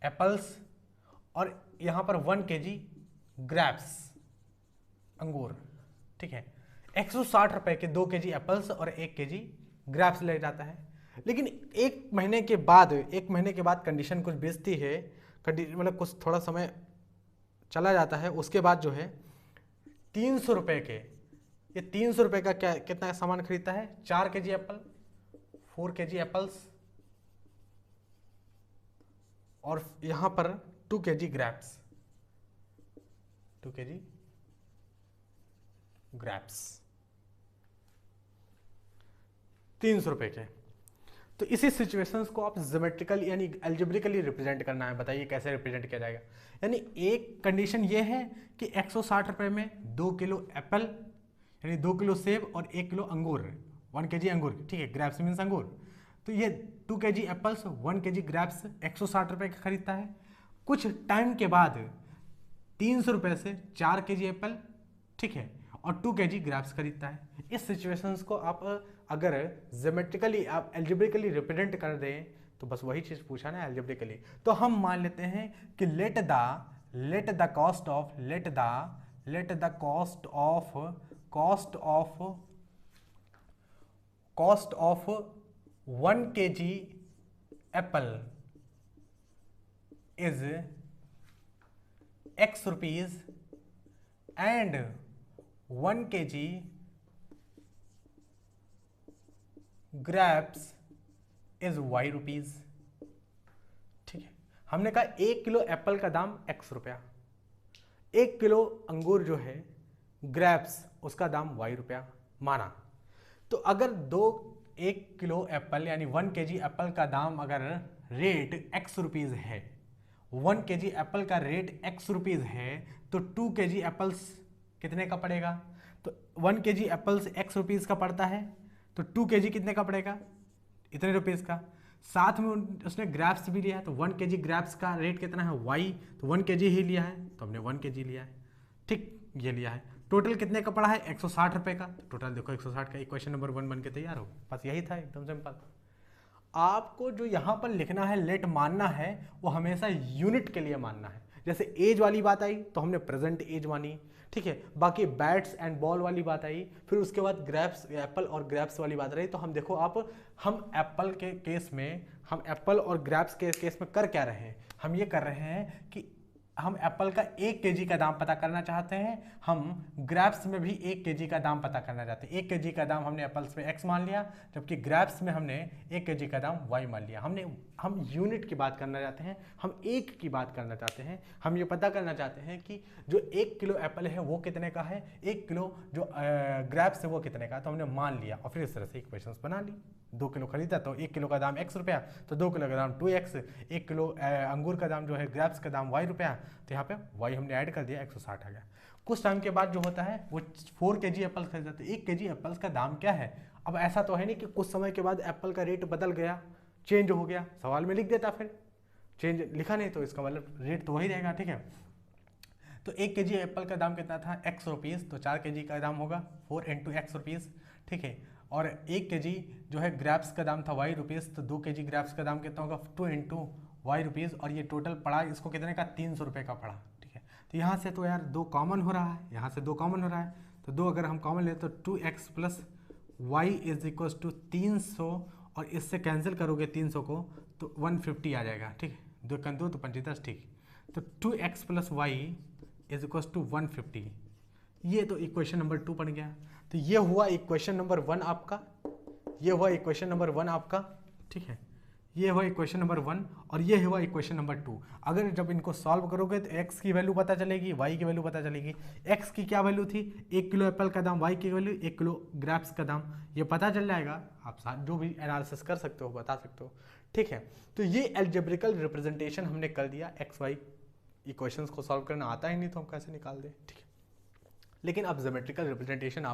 एप्पल्स और यहाँ पर 1 kg ग्रेप्स अंगूर, ठीक है। 160 रुपये के 2 kg एप्पल्स और 1 kg ग्रेप्स ले जाता है। लेकिन एक महीने के बाद कंडीशन कुछ बेचती है, मतलब कुछ थोड़ा समय चला जाता है, उसके बाद जो है 300 रुपये के, ये 300 रुपये का क्या कितना सामान खरीदता है, 4 kg एप्पल, 4 kg एप्पल्स और यहाँ पर 2 kg ग्रेप्स, 2 kg ग्रेप्स 300 रुपये के। तो इसी सिचुएशंस को आप ज्योमेट्रिकली यानी एल्जेब्रिकली रिप्रेजेंट करना है। बताइए कैसे रिप्रेजेंट किया जाएगा। यानी एक कंडीशन ये है कि 160 रुपये में 2 किलो एप्पल यानी 2 किलो सेब और 1 किलो अंगूर, 1 kg अंगूर, ठीक है, ग्रेप्स मीन्स अंगूर। तो ये 2 kg एप्पल्स 1 kg ग्रेप्स 160 रुपये का खरीदता है। कुछ टाइम के बाद 300 रुपये से 4 kg एप्पल, ठीक है, और 2 kg ग्रेप्स खरीदता है। इस सिचुएशंस को आप अगर ज्योमेट्रिकली आप एल्जेब्रिकली रिप्रेजेंट कर दें तो बस वही चीज़ पूछा ना एल्जेब्रिकली। तो हम मान लेते हैं कि let the cost of 1 kg Apple is X rupees and 1 kg grapes is Y rupees, ठीक है। हमने कहा 1 किलो एप्पल का दाम X रुपया, 1 किलो अंगूर जो है ग्रेप्स उसका दाम Y रुपया माना। तो अगर 1 किलो एप्पल यानी 1 kg एप्पल का दाम अगर रेट X रुपीज है, 1 kg एप्पल का रेट X रुपीज है, तो 2 kg एप्पल्स कितने का पड़ेगा, तो 1 kg एप्पल्स X रुपीज का पड़ता है, तो 2 kg कितने का पड़ेगा, इतने रुपीस का। साथ में उसने ग्रेप्स भी लिया है, तो 1 kg ग्रेप्स का रेट कितना है Y, तो 1 kg ही लिया है, तो हमने 1 kg लिया है, ठीक, ये लिया है। टोटल कितने का पड़ा है 160 रुपये का। तो टोटल देखो 160 का इक्वेशन नंबर 1 बन के तैयार हो। बस यही था, एकदम सिंपल। आपको जो यहाँ पर लिखना है, लेट मानना है, वो हमेशा यूनिट के लिए मानना है। जैसे एज वाली बात आई तो हमने प्रेजेंट एज मानी, ठीक है। बाकी बैट्स एंड बॉल वाली बात आई, फिर उसके बाद ग्रेप्स, एप्पल और ग्रेप्स वाली बात रही। तो हम देखो हम एप्पल के केस में, हम एप्पल और ग्रेप्स के केस में कर क्या रहे हैं, हम ये कर रहे हैं कि हम एप्पल का 1 kg का दाम पता करना चाहते हैं, हम ग्रेप्स में भी 1 kg का दाम पता करना चाहते हैं। 1 kg का दाम हमने एप्पल्स में X मान लिया, जबकि ग्रेप्स में हमने 1 kg का दाम Y मान लिया। हम यूनिट की बात करना चाहते हैं, हम एक की बात करना चाहते हैं। हम ये पता करना चाहते हैं कि जो 1 किलो एप्पल है वो कितने का है, 1 किलो जो ग्रेप्स है वो कितने का, तो हमने मान लिया और फिर इस तरह से इक्वेशंस बना ली। 2 किलो खरीदा तो 1 किलो का दाम X रुपया, तो 2 किलो का दाम 2X, 1 किलो अंगूर का दाम जो है ग्रेप्स का दाम Y रुपया, तो यहाँ पे Y हमने ऐड कर दिया, 160 आ गया। कुछ टाइम के बाद जो होता है वो 4 kg एप्पल खरीदा, तो 1 kg एप्पल्स का दाम क्या है। अब ऐसा तो है नहीं कि कुछ समय के बाद एप्पल का रेट बदल गया, चेंज हो गया, सवाल में लिख देता, फिर चेंज लिखा नहीं तो इसका मतलब रेट तो वही रहेगा, ठीक है। तो 1 kg एप्पल का दाम कितना था X रुपीज़, तो 4 kg का दाम होगा 4 × X रुपीज़, ठीक है। और 1 kg जो है ग्रेप्स का दाम था Y रुपीज़, तो 2 kg ग्रेप्स का दाम कितना होगा 2 × Y रुपीज़, और ये टोटल पड़ा इसको कितने का 300 रुपये का पड़ा, ठीक है। तो यहाँ से तो यार 2 कॉमन हो रहा है, यहाँ से 2 कॉमन हो रहा है, तो 2 अगर हम कॉमन ले तो 2X + Y = 300, और इससे कैंसिल करोगे 300 को तो 150 आ जाएगा, ठीक है। 2 × 2 तो 25, ठीक। तो 2X + Y = 150, ये तो इक्वेशन नंबर 2 बन गया। तो ये हुआ इक्वेशन नंबर 1 आपका, ये हुआ इक्वेशन नंबर 1 आपका, ठीक है। ये हुआ इक्वेशन नंबर 1 और ये हुआ इक्वेशन नंबर 2। अगर जब इनको सॉल्व करोगे तो x की वैल्यू पता चलेगी, y की वैल्यू पता चलेगी। x की क्या वैल्यू थी, 1 किलो एप्पल का दाम, y की वैल्यू 1 किलो ग्रेप्स का दाम, ये पता चल जाएगा। आप जो भी एनालिसिस कर सकते हो बता सकते हो, ठीक है। तो ये एल्जेब्रिकल रिप्रेजेंटेशन हमने कर दिया। x y इक्वेशंस को सॉल्व करना आता ही नहीं तो हम कैसे निकाल दें, ठीक है। लेकिन अब ज्योमेट्रिकल रिप्रेजेंटेशन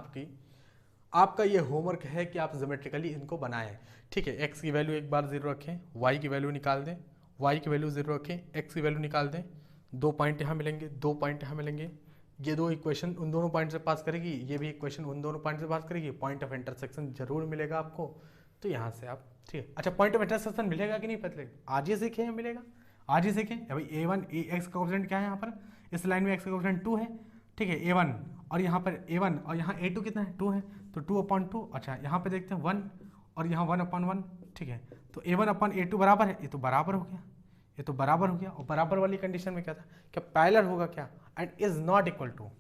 आपका ये होमवर्क है कि आप ज्योमेट्रिकली इनको बनाएं। ठीक है, एक्स की वैल्यू एक बार जीरो रखें, वाई की वैल्यू निकाल दें, वाई की वैल्यू जीरो रखें, एक्स की वैल्यू निकाल दें, 2 पॉइंट यहाँ मिलेंगे, 2 पॉइंट यहाँ मिलेंगे, ये दो इक्वेशन उन दोनों पॉइंट से पास करेगी, ये भी इक्वेशन उन दोनों पॉइंट से पास करेगी, पॉइंट ऑफ इंटरसेक्शन जरूर मिलेगा आपको। तो यहाँ से आप ठीक है, अच्छा पॉइंट ऑफ इंटरसेक्शन मिलेगा कि नहीं पता, आज ही सीखे मिलेगा, आज ही सीखें। भाई A1 एक्स का कोएफिशिएंट क्या है यहाँ पर, इस लाइन में एक्स का कोएफिशिएंट 2 है, ठीक है A1, और यहाँ पर A1 और यहाँ A2 कितना है 2 है, तो 2/2। अच्छा यहाँ पे देखते हैं 1 और यहाँ 1/1, ठीक है, तो A1/A2 बराबर है, ये तो बराबर हो गया, ये तो बराबर हो गया। और बराबर वाली कंडीशन में क्या था, क्या पैरेलल होगा क्या, and is not equal to.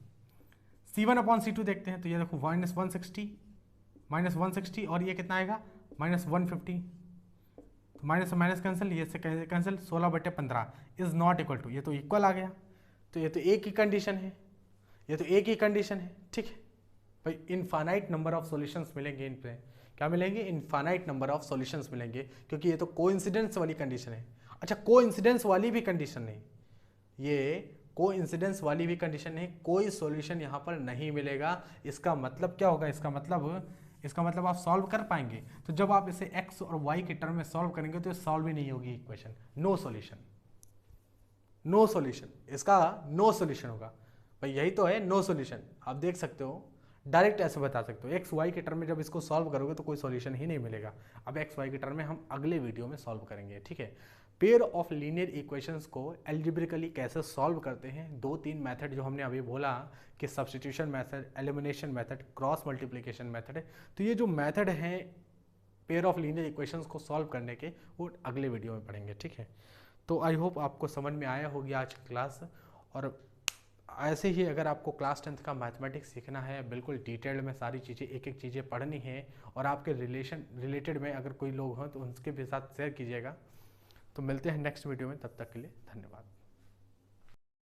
C1/C2 देखते हैं, तो ये देखो -160 और ये कितना आएगा -150, तो माइनस से माइनस कैंसिल, ये से cancel, 16/15 is not equal to, ये तो इक्वल आ गया, तो ये तो एक ही कंडीशन है, ये तो एक ही कंडीशन है। ठीक है भाई, इनफाइनाइट नंबर ऑफ सॉल्यूशंस मिलेंगे इन पे, क्या मिलेंगे, इनफाइनाइट नंबर ऑफ सॉल्यूशंस मिलेंगे, क्योंकि ये तो कोइंसिडेंस वाली कंडीशन है। अच्छा कोइंसिडेंस वाली भी कंडीशन नहीं, ये कोइंसिडेंस वाली भी कंडीशन नहीं, कोई सॉल्यूशन यहाँ पर नहीं मिलेगा। इसका मतलब क्या होगा, इसका मतलब आप सॉल्व कर पाएंगे, तो जब आप इसे x और y के टर्म में सॉल्व करेंगे तो ये सॉल्व ही नहीं होगी equation, no solution, no solution, इसका नो सॉल्यूशन होगा। भाई यही तो है नो सॉल्यूशन, आप देख सकते हो, डायरेक्ट ऐसे बता सकते हो, एक्स वाई के टर्म में जब इसको सॉल्व करोगे तो कोई सॉल्यूशन ही नहीं मिलेगा। अब एक्स वाई के टर्म में हम अगले वीडियो में सॉल्व करेंगे। ठीक है, पेयर ऑफ लीनियर इक्वेशंस को एल्जेब्रिकली कैसे सॉल्व करते हैं, 2-3 मेथड जो हमने अभी बोला कि substitution method, elimination method, cross multiplication method, तो ये जो मेथड हैं पेयर ऑफ लीनियर इक्वेशंस को सॉल्व करने के, वो अगले वीडियो में पढ़ेंगे। ठीक है, तो आई होप आपको समझ में आया होगी आज की क्लास। और ऐसे ही अगर आपको क्लास 10th का मैथमेटिक्स सीखना है, बिल्कुल डिटेल्ड में सारी चीज़ें एक एक चीज़ें पढ़नी है, और आपके रिलेटेड में अगर कोई लोग हों तो उनके भी साथ शेयर कीजिएगा। तो मिलते हैं नेक्स्ट वीडियो में, तब तक के लिए धन्यवाद।